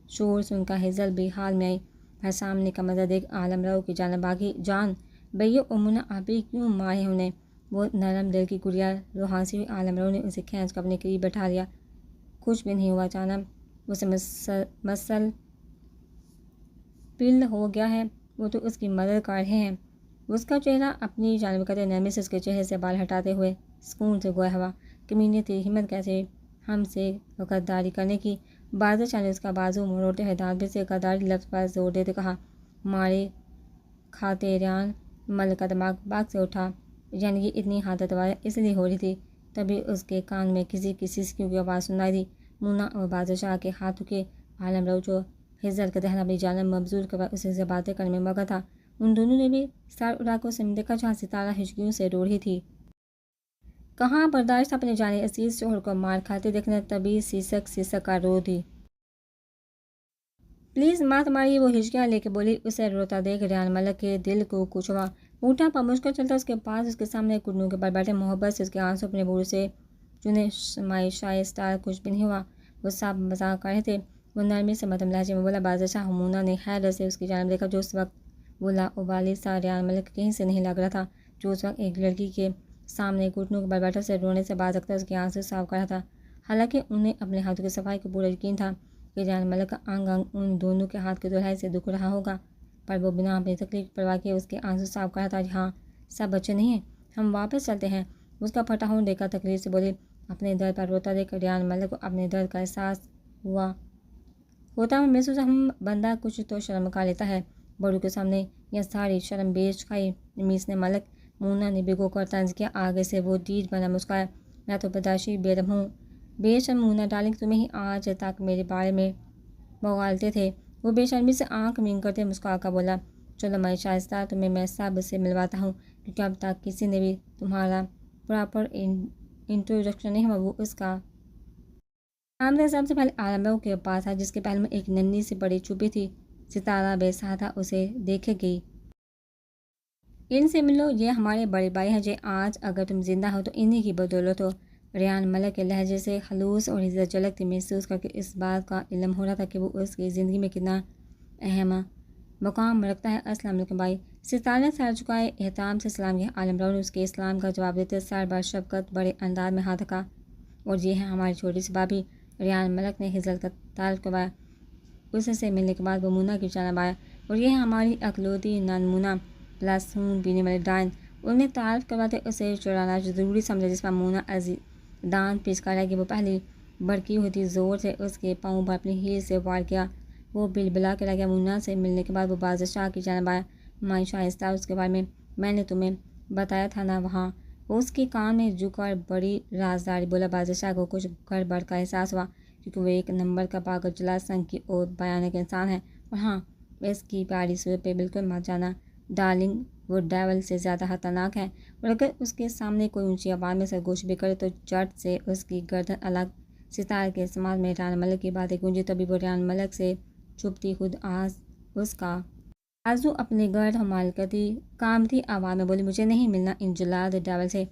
شور سن کر ہجدر بھی حال میں آئی، پر سامنے کا منظر دیکھ عالم رو کی جانب آگئی۔ جان، بھائیو اور مونا، آپ ہی کیوں مار رہے ہیں انہیں؟ وہ نرم دل کی گڑیا روحانسی ہوئی عالمرو نے اسے کھینچ کر اپنے قریب بٹھا لیا۔ کچھ بھی نہیں ہوا، اچانک اسے مسل پل ہو گیا ہے، وہ تو اس کی مدد کر رہے ہیں۔ اس کا چہرہ اپنی جانب قطع نرمی سے اس کے چہرے سے بال ہٹاتے ہوئے سکون سے گویا ہوا۔ کمینے تیری ہمت کیسے ہم سے غداری کرنے کی؟ بادشاہ نے اس کا بازو مروڑتے ہوئے دانت سے غداری لفظ پر زور دیتے کہا۔ مارے کھاتے ریان ملک کا دماغ باغ سے اٹھا، یعنی یہ اتنی حالت واریا اس لیے ہو رہی تھی۔ تبھی اس کے کان میں کسی کی سسکیوں کی آواز سنائی دی۔ مونا اور بادشاہ کے ہاتھوں کے عالمرو جو ہجرت کا دہنا اپنی جانب مبذول کروا اسے سے باتیں کرنے میں مگن تھا، ان دونوں نے بھی سر اٹھا کر اسے دیکھا جہاں ستارہ ہچکیوں سے رو رہی تھی۔ کہاں برداشت اپنے جانے عزیز شوہر کو مار کھاتے دیکھنا، تبھی سسک کر رو دی۔ پلیز مات ماری، وہ ہچکیاں لے کے بولی۔ اسے روتا دیکھ ریان ملک کے دل کو کچھ ہوا۔ اونٹا پر مشکل چلتا اس کے پاس اس کے سامنے گھٹنوں کے بل بیٹھے، محبت سے اس کے آنسو اپنے بورڈ سے چنے مائشائے اسٹار۔ کچھ بھی نہیں ہوا، وہ صاحب مذاق کر رہے تھے۔ وہ نرمی سے مدھم لہجے میں بولا۔ بادشاہ مونا نے حیرت سے اس کی جانب دیکھا جو اس وقت وہ لاابالی سا ریان ملک کہیں سے نہیں لگ رہا تھا، جو اس وقت ایک لڑکی کے سامنے گھٹنوں کے بل بیٹھا اسے رونے سے باضابطہ اس کے آنسو صاف کر رہا تھا۔ حالانکہ انہیں اپنے ہاتھوں کی صفائی کو پورا یقین تھا کہ ریان ملک کا انگ انگ ان دونوں کے ہاتھ کی دھلائی سے دکھ رہا ہوگا، پر وہ بنا اپنی تکلیف کی پرواہ کیے اس کے آنسو صاف کر رہا تھا۔ ہاں سب اچھے نہیں ہیں، ہم واپس چلتے ہیں، اس کا پھٹا ہونٹ دیکھ کر تکلیف سے بولی۔ اپنے درد پر روتا دیکھ ریان ملک کو اپنے درد کا احساس ہوتا ہے محسوس ہم بندہ کچھ تو شرم کر لیتا ہے، بڑوں کے سامنے یہ ساری شرم بیچ کھائی میس نے ملک۔ مونا نے بھگو کر طنز کیا۔ آگے سے وہ ڈیٹ بنا مسکرایا۔ میں تو بداشی بے رحم ہوں، بے شرم مونا ڈارلنگ، تمہیں ہی آج تک میرے بارے میں بغالتے تھے۔ وہ بے شرمی سے آنکھ مینگ کرتے مسکرا کر بولا۔ چلو میں شائستہ، تمہیں میں سب سے ملواتا ہوں، کیونکہ اب تک کسی نے بھی تمہارا پراپر انٹروڈکشن نہیں ہوا۔ وہ اس کا آمدن سب سے پہلے عالمرو کے پاس تھا، جس کے پہلو میں ایک ننھی سی پڑی چھپی تھی۔ ستارہ بے سہارا اسے دیکھے گئی۔ ان سے ملو، یہ ہمارے بڑے بھائی ہیں، آج اگر تم زندہ ہو تو انہی کی بدولت ہو۔ ریان ملک کے لہجے سے خلوص اور عزت جھلکتی محسوس کر کے اس بات کا علم ہو رہا تھا کہ وہ اس کی زندگی میں کتنا اہم مقام رکھتا ہے۔ السلام علیکم بھائی۔ ستارہ نے سر جھکائے احترام سے سلام کیا۔ عالمرو نے اس کے اسلام کا جواب دیتے سر بر شفقت بڑے انداز میں ہاتھ رکھا۔ اور یہ ہے ہماری چھوٹی سی بھابھی۔ ریان ملک نے ہجرت کا تعارف کروایا۔ اس سے ملنے کے بعد وہ مونا کی جانب آیا۔ اور یہ ہے ہماری اکلوتی نند مونا، پلس خون پینے والی ڈائن۔ انہوں نے تعارف کرواتے اسے چڑھانا ضروری سمجھا، جس پر مونا دانت پیچ کر رہ گئی۔ وہ پہلی بڑکی ہوئی تھی، زور سے اس کے پاؤں پر اپنی ہیل سے وار کیا۔ وہ بلبلا کے رہ گیا۔ مونا سے ملنے کے بعد وہ بادشاہ کی جانب آیا۔ مائی شائستہ، اس کے بارے میں نے تمہیں بتایا تھا نا وہاں۔ وہ اس کے کان میں جھک کر بڑی رازداری بولا۔ بادشاہ کو کچھ گڑبڑ کا احساس ہوا، کیونکہ وہ ایک نمبر کا پاگل جلا سنگ کی اور بھیانک انسان ہے۔ اور ہاں، اس کی پیاری صورت پہ بالکل مت جانا ڈارلنگ، وہ ڈیول سے زیادہ خطرناک ہے، اور اگر اس کے سامنے کوئی اونچی آواز میں سرگوشی بھی کرے تو جٹ سے اس کی گردن الگ۔ ستارہ کے سماعت میں ریان ملک کی باتیں گونجی، تبھی وہ ریان ملک سے چھپتی خود اس کا بازو اپنے گرد حمالکتی کامتی آواز میں بولی۔ مجھے نہیں ملنا ان جلاد ڈیول سے۔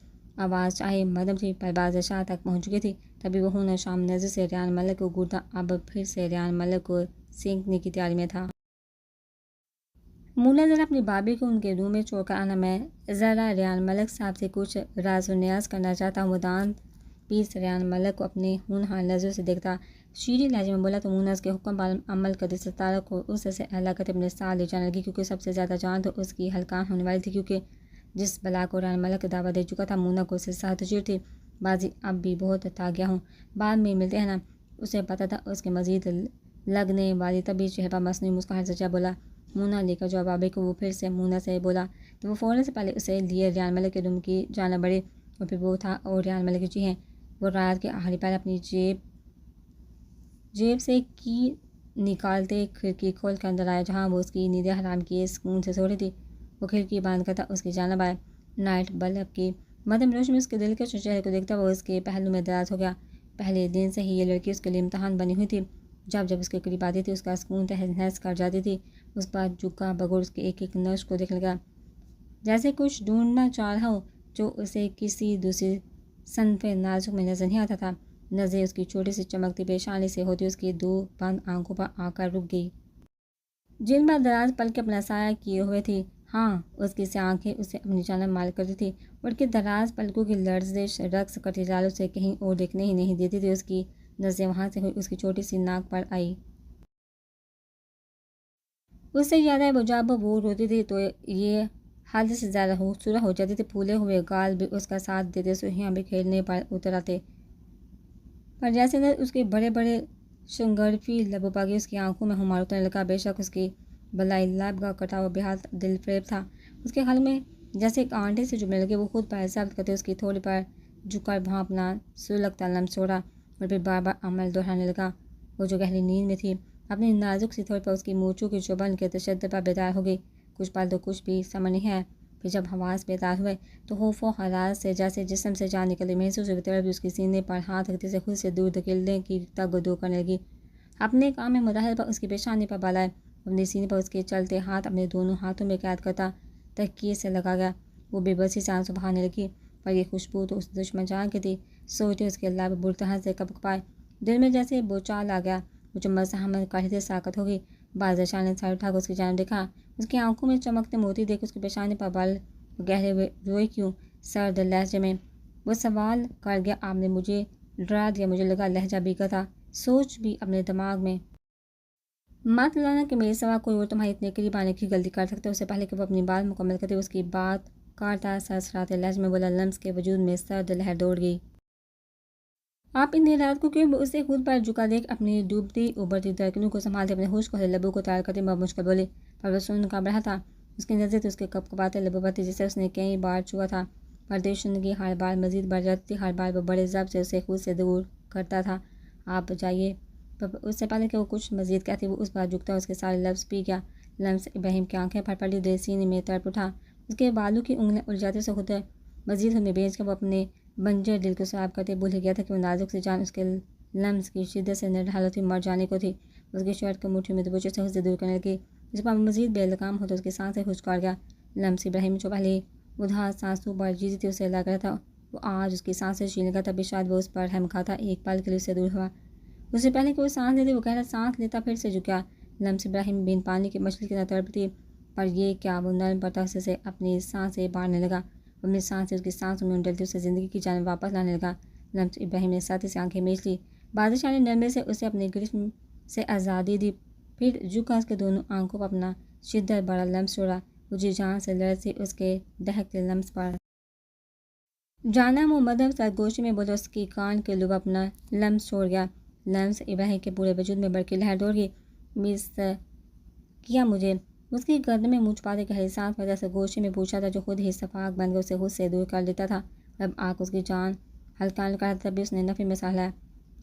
آواز چاہے مدھم تھی پر بادشاہ تک پہنچ چکی تھی۔ تبھی وہ ہونہار شام نظر سے ریان ملک کو گھورتا اب پھر سے ریان ملک کو سینکنے کی تیاری میں تھا۔ مونا ذرا اپنی بھابھی کو ان کے روم میں چھوڑ کر آنا، میں ذرا ریان ملک صاحب سے کچھ راز و نیاز کرنا چاہتا ہوں۔ وہ دانت پیس ریان ملک کو اپنے ہونہار نظروں سے دیکھتا شیریں لہجے میں بولا۔ تو مونا اس کے حکم پر عمل کرتی ستارہ کو اس سے اہلا کرتے اپنے ساتھ لے جانے لگی، کیونکہ سب سے زیادہ جان تو اس کی ہلکان ہونے والی تھی، کیونکہ جس بلا کو ریان ملک دعوت دے چکا تھا مونا کو اس سے سخت چڑ تھی۔ بازی اب بھی بہت تھک گیا ہوں، بعد میں ملتے ہیں نا۔ اسے پتہ تھا اس کے مزید لگنے والی، تبھی چہرے پر مصنوعی مسکراہٹ سجا بولا۔ مونا لے کر جاؤ بھابھی کو۔ وہ پھر سے مونا سے بولا تو وہ فوراً سے پہلے اسے لیے ریان ملک کے روم کی جانب بڑھے، اور پھر وہ تھا اور ریان ملک کی چیخیں۔ وہ رات کے آخری پہر اپنی جیب سے کی نکالتے کھڑکی کھول کر اندر آیا، جہاں وہ اس کی نیندیں حرام کیے سکون سے سو رہی تھی۔ وہ کھڑکی بند کرتا اس کی جانب آیا۔ نائٹ بلب کی مدھم روشنی میں اس کے دلکش چہرے کو دیکھتا وہ اس کے پہلو میں دراز ہو گیا۔ پہلے دن سے ہی یہ لڑکی اس کے لیے امتحان بنی ہوئی تھی۔ جب جب اس کے قریب آتی تھی اس کا سکون تہس نہس کر جاتی تھی۔ اس پر جھکا بغور اس کے ایک ایک نقش کو دیکھنے لگا، جیسے کچھ ڈھونڈنا چاہ رہا ہو جو اسے کسی دوسری صنف نازک میں نظر نہیں آتا تھا۔ نظریں اس کی چھوٹی سی چمکتی پیشانی سے ہوتی اس کی دو بند آنکھوں پر آ کر رک گئی، جن پر دراز پلکیں اپنا سایہ کیے ہوئے تھی۔ ہاں، اس کی سی آنکھیں اسے اپنی جانب مائل کرتی تھی، اور کے دراز پلکوں کی لرزش رقص کرتی جالوں سے کہیں اور دیکھنے ہی نہیں دیتی تھی۔ اس کی نظریں وہاں سے ہوئی اس کی چھوٹی سی ناک پر آئی۔ اس سے یاد ہے وہ جب وہ روتی تھی تو یہ حد سے زیادہ خوبصورت ہو جاتی تھی، پھولے ہوئے گال بھی اس کا ساتھ دیتے، سرخیاں بھی کھیلنے پر اتر آتے، پر جیسے کہ اس کے بڑے بڑے شنگرفی لبوں پر اس کی آنکھوں میں ہمار اترنے لگا۔ بے شک اس کی بلائی لب کا کٹا ہوا بےحد دل فریب تھا، اس کے حل میں جیسے ایک آنٹے سے جمنے لگے۔ وہ خود پر ثابت کرتے اس کی تھوڑی پر جھک کر وہاں اپنا سلگتا لمس چھوڑا اور پھر بار بار عمل دہرانے لگا۔ وہ جو گہری نیند میں تھی اپنی نازک سی تھوڑی پر اس کی مونچھوں کی چبھن کے تشدد پر بیدار ہو گئی۔ کچھ پل تو کچھ بھی سمجھ نہیں ہے، پھر جب حواس بیدار ہوئے تو خوف و حراس سے جیسے جسم سے جان نکلتی محسوس ہوئی، طرف اس کی سینے پر ہاتھ رکھتے سے خود سے دور دھکیلنے کی تگ و دو کرنے لگی۔ اپنے کام میں مداخل پر اس کی پیشانی پر بالائے اپنی سینے پر اس کے چلتے ہاتھ اپنے دونوں ہاتھوں میں قید کرتا تحقیر سے لگا گیا۔ وہ بے بسی سے آنسو بہانے لگی، پر یہ خوشبو تو اس دشمن جان کی تھی۔ سوچتے اس کے لب بری طرح سے کپک پائے، دل میں جیسے بوچھال آ گیا۔ وہ جو مزاحمت کرتے تھے ساکت ہوگی۔ بادشاہ نے سر اٹھا کر اس کی جانب دیکھا، اس کی آنکھوں میں چمکتے موتی دیکھ اس کی پیشانی پر بل گہرے ہوئے روئے کیوں؟ سرد لہجے میں وہ سوال کر گیا، آپ نے مجھے ڈرا دیا؟ مجھے لگا لہجہ بھیگا تھا، سوچ بھی اپنے دماغ میں مت لانا کہ میرے سوا کوئی اور تمہارے اتنے قریب آنے کی غلطی کر سکتا ہے۔ اس سے پہلے کہ وہ اپنی بات مکمل کرتے اس کی بات کاٹا سرسراتے لہجے میں بولا، لمس کے وجود میں سرد لہر دوڑ گئی۔ آپ اتنی رات کو کیوں؟ اسے خود پر جھکا دیکھ اپنی ڈوبتی ابھرتی دھڑکنوں کو سنبھالتے اپنے خشک ہوتے لبوں کو تیار کرتے بہت مشکل بولے، پر وہ سن کا رہا تھا۔ اس کی نظر تو اس کے کپکپاتے لبوں پر تھی جسے اس نے کئی بار چھوا تھا، پر دیشندگی ہر بار مزید بڑھ جاتی تھی، ہر بار وہ بڑے ضبط سے اسے خود سے دور کرتا تھا۔ آپ جائیے۔ اس سے پہلے کہ وہ کچھ مزید کہتی وہ اس بار جھکتا اور اس کے سارے لفظ پی گیا۔ لمس ابراہیم کی آنکھیں پھٹ پڑی، دل سینے میں تڑپ اٹھا، اس کے بالوں کی انگلیاں الجھاتے سے خود مزید ہمیں بیچ کر وہ اپنے بنجر دل کو سراب کرتے بھول ہی گیا تھا کہ وہ نازک سی جان اس کے لمس کی شدت سے نڈھالتی مر جانے کو تھی۔ اس کی شرٹ کو مٹھی میں دبوچے سے خود سے دور کرنے لگی، جس پر مزید بے لگام ہوتا اس کی سانسیں خشک گیا۔ لمس ابراہیم جو پہلے اداس سانسوں پر جیتی تھی اسے لگ رہا تھا وہ آج اس کی سانسیں چھین لگا، تبھی شاید وہ اس پر رحم کھاتا ایک پل کے لیے اس سے دور ہوا۔ اس سے پہلے کہ وہ سانس لیتے وہ گہرا سانس لیتا پھر سے جھکا۔ لمس ابراہیم بین پانی کی مچھلی کی طرح تڑپتی، پر یہ کیا وہ نرم پٹخ سے اپنی سانسیں باندھنے لگا، اپنی سانسیں اس کی سانسوں میں انڈلتی اسے زندگی کی جانب واپس لانے لگا۔ لمس ابراہیم نے ساتھی سے آنکھیں میچ لی، بادشاہ نے نرمے سے اسے اپنے گرفت سے آزادی دی، پھر جھکا اس کے دونوں آنکھوں پر اپنا شدت بڑا لمس چھوڑا، وہ جی جان سے لرزی اس کے دہکتے لمس پر جانا وہ مدب سرگوشی میں بولا، اس کی کان کے لب اپنا لمس چھوڑ گیا۔ لمس ابراہیم کے پورے وجود میں بڑکی لہر دوڑ گئی۔ مس کیا مجھے؟ اس کی گردن میں منہ چھپاتے گہری سانس وجہ سے گوشے میں پوچھا تھا جو خود ہی صفاق بن کر اسے خود سے دور کر لیتا تھا۔ اب آنکھ اس کی جان ہلکانے لگا تھا، تبھی اس نے نفی میں سہلایا،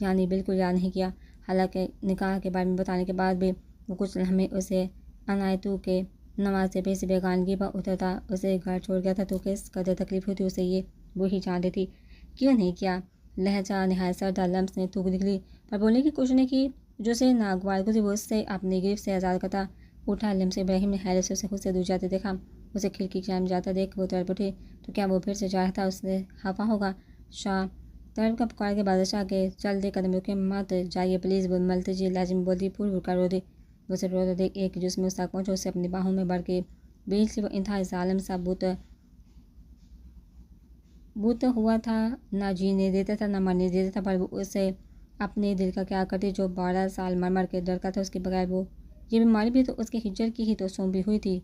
یعنی بالکل یاد نہیں کیا۔ حالانکہ نکاح کے بارے میں بتانے کے بعد بھی وہ کچھ لمحے اسے عنایتوں کے نوازے پہ سے بیگانگی پر اترتا اسے گھر چھوڑ گیا تھا تو کس قدر تکلیف ہوتی اسے یہ وہی جانتی تھی۔ کیوں نہیں کیا؟ لہجہ نہایت سردہ لمس نے تھوک نکلی، پر بولنے کی کوشش نے کی جو اسے ناگوار گزری۔ وہ اس سے اپنی گرفت سے آزاد کرتا اٹھا۔ لمس ابراہیم نے حیرت سے اسے خود سے دور جاتے دیکھا، اسے کھڑکی کی جانب جاتا دیکھ وہ تڑپ اٹھی، تو کیا وہ پھر سے جا رہا تھا؟ اس سے خفا ہوگا شاہ؟ تڑپ کر پکار کے بادشاہ کے چلتے قدم رکے، مت جائیے پلیز، وہ ملتجی لہجے میں بولتی، پھول کر رو دی۔ وہ اسے روتا دیکھ ایک جسم میں اس تک پہنچا، اسے اپنی باہوں میں بڑھ کے بیچ لی۔ وہ انتہائی ظالم سا بت ہوا تھا، نہ جینے دیتا تھا نہ مرنے دیتا تھا، پر وہ اسے اپنے دل کا کیا کرتی جو 12 سال مر مر کے ڈرتا تھا اس کے بغیر۔ وہ یہ بیماری بھی تو اس کے ہجر کی ہی تو سونپی ہوئی تھی۔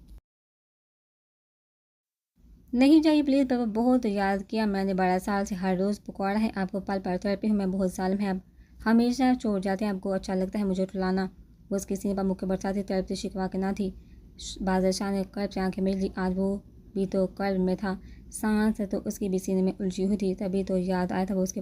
نہیں جائیے پلیز، پر وہ بہت یاد کیا میں نے 12 سال سے ہر روز پکارا ہے آپ کو، پل پر تڑپی ہوں میں، بہت ظالم ہے، اب ہمیشہ چھوڑ جاتے ہیں، آپ کو اچھا لگتا ہے مجھے ٹھلانا۔ وہ اس کی سینے پر مکہ برساتی تڑپتی شکوا کے نہ تھی۔ بادشاہ نے کرب سے آنکھیں میل لی، آج وہ بھی تو کرب میں تھا، سانس تو اس کی بھی سینے میں الجھی ہوئی تھی، تبھی تو آیا تھا وہ اس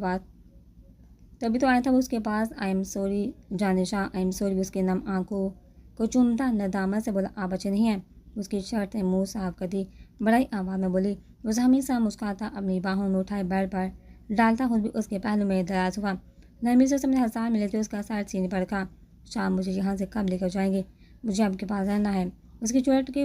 کے پاس۔ I am sorry Janshah, I am sorry. اس کی نم آنکھوں کو چومتا ندامت سے بولا، آپ اچھے نہیں ہیں؟ اس کی شرٹ نے منہ صاف کر دی، بڑائی آواز میں بولی۔ وہ ہمیشہ مسکراتا اپنی باہوں میں اٹھائے بیڈ پر ڈالتا، خود بھی اس کے پہلو میں دراز ہوا، نرمی سے اپنے ہزار میں لیتے اس کا سر سینے پر رکھا۔ شاہ مجھے یہاں سے کب لے کر جائیں گے؟ مجھے آپ کے پاس رہنا ہے۔ اس کی شرٹ کے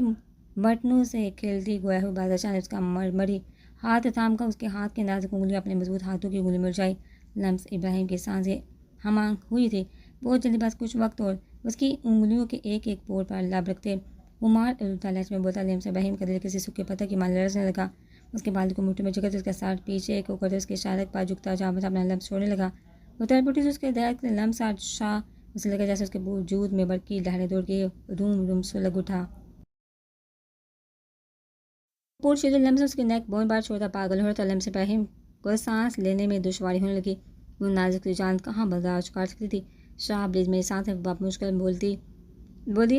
بٹنوں سے کھیلتی گویا ہوئی بادشاہ نے اس کا مرمری ہاتھ تھام کر اس کے ہاتھ کی نازک انگلیاں اپنے مضبوط ہاتھوں کی انگلیوں میں الجھائی۔ لمس ابراہیم کی سانسیں ہمانگ ہوئی تھی، بہت جلدی، بس کچھ وقت اور۔ اس کی انگلیوں کے ایک ایک پور پر لب رکھتے وہ مار الٹا لہجے میں بولتا، لمس ابراہیم کا دل کسی سوکھے پتھر کی مانند لرزنے لگا۔ اس کے بالوں کو مٹھی میں جکڑتے اس کا سر پیچھے کو کرتے اس کے اشارے پر جھکتا جہاں بس اپنا لمس چھوڑنے لگا۔ وہ تلپٹی سے اس کے درد لمس شاہ اسے لگا جیسے اس کے وجود میں برقی لہریں دوڑ کے روم روم سلگ اٹھا۔ پورشید لمس اس کے نیک بون بار چھوڑتا پاگل ہو رہا تھا۔ لمس ابراہیم کو سانس لینے میں دشواری ہونے لگی۔ وہ نازک سی جان کہاں برداشت کر سکتی تھی۔ شاہ پلیز میری سانس ہے، بہت مشکل بولتی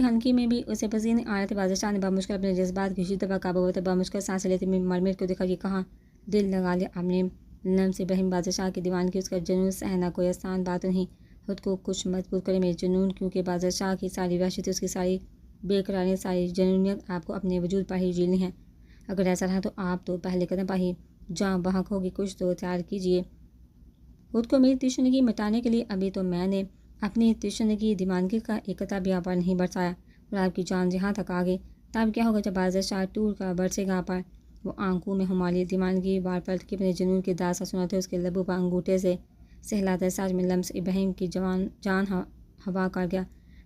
ہنکی میں بھی اسے پسینے آ رہے تھے۔ بادشاہ نے بہت مشکل اپنے جذبات کی شدت پر قابو ہوتے بہت مشکل سانس لیتے مرمر کو دیکھا کہ کہاں دل لگا لیا آپ نے۔ لمس ابراہیم بادشاہ کی دیوانگی اس کا جنون سہنا کوئی آسان بات نہیں۔ خود کو کچھ مضبوط کرے میرے جنون، کیونکہ بادشاہ کی ساری وحشت، اس کی ساری بے قراری، ساری جنونیت آپ کو اپنے وجود پر ہی جیلنی ہے۔ اگر ایسا رہا تو آپ تو پہلے قدم پر ہی جاں بحق ہوگی۔ کچھ تو تیار کیجیے خود کو میری تشنگی مٹانے کے لیے۔ ابھی تو میں نے اپنی تشنگی دیوانگی کا ایک قطرہ بھی آپ پر نہیں برسایا اور آپ کی جان جہاں تک آ گئی، تب کیا ہوگا جب بادشاہ ٹور کر برسے گا پر۔ وہ آنکھوں میں ہمالی دیوانگی وار پلٹ کے اپنے جنون کی داستان سناتے اس کے لبوں پر انگوٹھے سے سہلاتے۔ سچ میں لمس ابراہیم کی جان ہوا کر گیا۔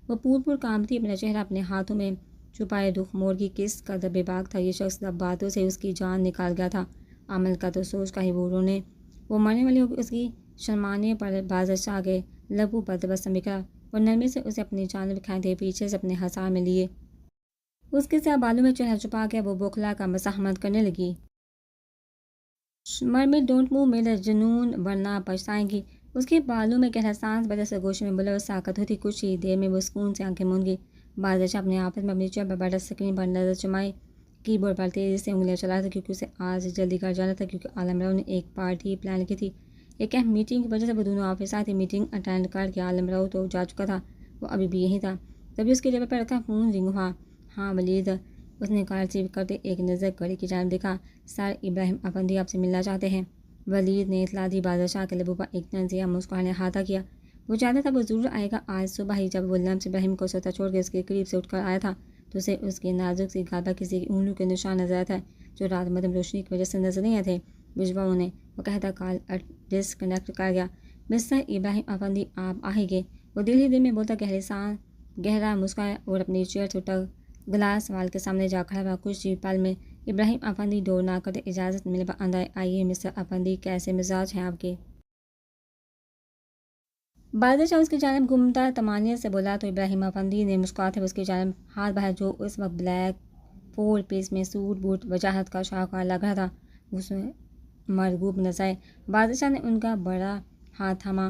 وہ پور کانپتی اپنا چہرہ اپنے ہاتھوں میں چھپائے رخ موڑ کی کس قدر بے باک تھا یہ شخص۔ باتوں سے اس کی جان نکال گیا تھا، عمل کا تو سوچ کا ہی وہ مرنے والی ہوگی۔ اس کی شرمانے پر بادشاہ کے لبوں پر تبسم بکھرا۔ وہ نرمی سے اسے اپنی جانب کھینچتے پیچھے سے اپنے حصار میں لیے اس کے سیاہ بالوں میں چہرہ چھپا کے وہ بوکھلا کر مزاحمت کرنے لگی۔ مرمر ڈونٹ موو، میرا جنون ورنہ پچھتائیں گی۔ اس کے بالوں میں گہرا سانس بدل سے گوشے میں ملوث ساکت ہوتی۔ کچھ ہی دیر میں وہ سکون سے آنکھیں موند گئی۔ بادشاہ اپنے آفس میں اپنی چیئر پر بیٹھا اسکرین پر نظر جمائے کی بورڈ پر تیزی سے انگلیاں چلا رہا تھا، کیونکہ اسے آج جلدی گھر جانا تھا، کیونکہ عالم راؤ نے ایک پارٹی پلان کی تھی۔ ایک اہم میٹنگ کی وجہ سے وہ دونوں آفس آئے تھے۔ میٹنگ اٹینڈ کر کے عالم راؤ تو جا چکا تھا، وہ ابھی بھی یہیں تھا۔ تبھی اس کے ٹیبل پر رکھا فون رنگ ہوا۔ ہاں ولید، اس نے کال ریسیو کرتے ایک نظر گھڑی کی جانب دیکھا۔ سر ابراہیم افندی آپ سے ملنا چاہتے ہیں، ولید نے اطلاع دی۔ بادشاہ کے لبوں پر ایک طنزیہ مسکراہٹ نے احاطہ کیا۔ وہ چاہتا تھا وہ ضرور آئے گا آج صبح ہی۔ جب وہ لمس ابراہیم کو سوتا چھوڑ کے اس کے قریب سے اٹھ کر آیا تھا تو اسے اس کی نازک سی گال پر کسی کی انگلیوں کے نشان نظر آئے تھے جو رات مدھم روشنی کی وجہ سے نظر نہیں آئے تھے۔ بھجواؤ انہیں، وہ کہتا کال ڈسکنیکٹ کر گیا۔ مسٹر ابراہیم افندی آپ آ ہی گئے، وہ دل ہی دل میں بولتا گہرا مسکرایا اور اپنی چیئر سے اٹھا گلاس وال کے سامنے جا کھڑا ہوا۔ کچھ ہی پل میں ابراہیم افندی دور نہ کرتے اجازت ملنے پر اندر آئیے۔ مسٹر افندی کیسے مزاج ہیں آپ کے؟ بادشاہ اس کی جانب گھومتا طمانینت سے بولا تو ابراہیم افندی نے مسکراتے ہوئے اس کی جانب ہاتھ بڑھایا جو اس وقت بلیک فور پیس میں سوٹ بوٹ وجاہت کا شاہکار لگ رہا تھا۔ اس میں مرغوب نظر بادشاہ نے ان کا بڑا ہاتھ تھاما۔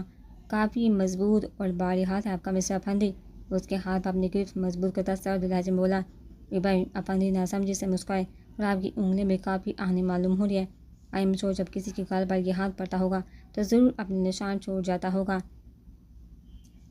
کافی مضبوط اور بھاری ہاتھ ہے آپ کا مسٹر افندی، اس کے ہاتھ پر اپنی گرفت مضبوط کرتا سرد لہجے میں بولا۔ ابراہیم افندی ناسمجھی سے مسکرائے اور آپ کی انگلیاں بھی کافی آہنی معلوم ہو رہی ہے۔ آئی ایم شور جب کسی کی گال پر یہ ہاتھ پڑتا ہوگا تو ضرور اپنے نشان چھوڑ جاتا ہوگا،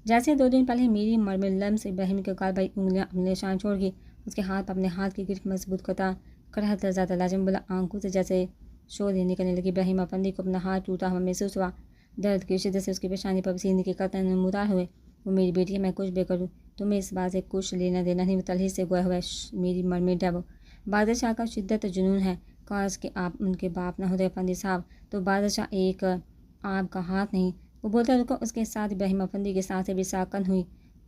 جیسے 2 دن پہلے میری مرمر لمس ابراہیم کے گال پر انگلیاں اپنے نشان چھوڑ گئی۔ اس کے ہاتھ پر اپنے ہاتھ کی گرفت مضبوط کرتا کڑہت زیادہ لہجے میں بولا۔ آنکھوں سے جیسے شعلیں نکلنے لگی۔ ابراہیم افندی کو اپنا ہاتھ ٹوٹا ہوا محسوس ہوا۔ درد کی شدت سے اس کی پیشانی پر پسینے کے قطرے نمودار ہوئے۔ وہ میری بیٹی ہے، میں کچھ بھی کروں تمہیں اس بات سے کچھ لینا دینا نہیں۔ وہ تلخی سے گویا ہوا میری مرمر ڈیو بادشاہ کا شدت جنون ہے، کاش کہ آپ ان کے باپ نہ ہوتے افندی صاحب تو بادشاہ ایک آپ کا ہاتھ نہیں۔ وہ بولتا رکا۔ اس کے ساتھ ابراہیم افندی کی سانسیں بھی ساکن ہوئی،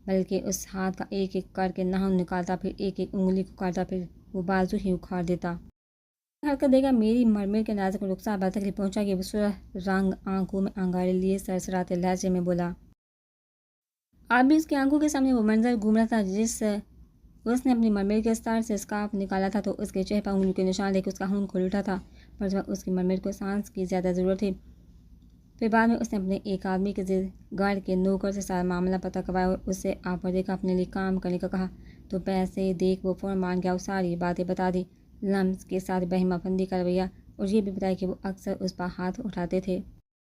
بلکہ اس ہاتھ کا ایک ایک کر کے ناخن نکالتا، پھر ایک ایک انگلی کو کاٹتا، پھر وہ بازو ہی اکھاڑ دیتا۔ حرکت دے گا میری مرمر کے نازک رخسار پر تکلیف پہنچا گی۔ وہ سرخ رنگ آنکھوں میں انگارے لیے سرسراتے لہجے میں بولا۔ اب بھی اس کی آنکھوں کے سامنے وہ منظر گھوم رہا تھا جس اس نے اپنی مرمر کے سر سے اسکارف نکالا تھا تو اس کے چہرے پر انگلیوں کے نشان دیکھ اس کا خون کھول اٹھا تھا، پر اس وقت اس کی مرمر کو سانس کی زیادہ ضرورت تھی۔ پھر بعد میں اس نے اپنے ایک آدمی کے گھر کے نوکر سے سارا معاملہ پتہ کروایا اور اس سے آپردے کا اپنے لیے کام کرنے کا کہا تو پیسے دیکھ وہ فوراً مان گیا اور ساری باتیں بتا دی۔ لمس کے ساتھ ابراہیم افندی کا رویہ اور یہ بھی بتایا کہ وہ اکثر اس پر ہاتھ اٹھاتے تھے۔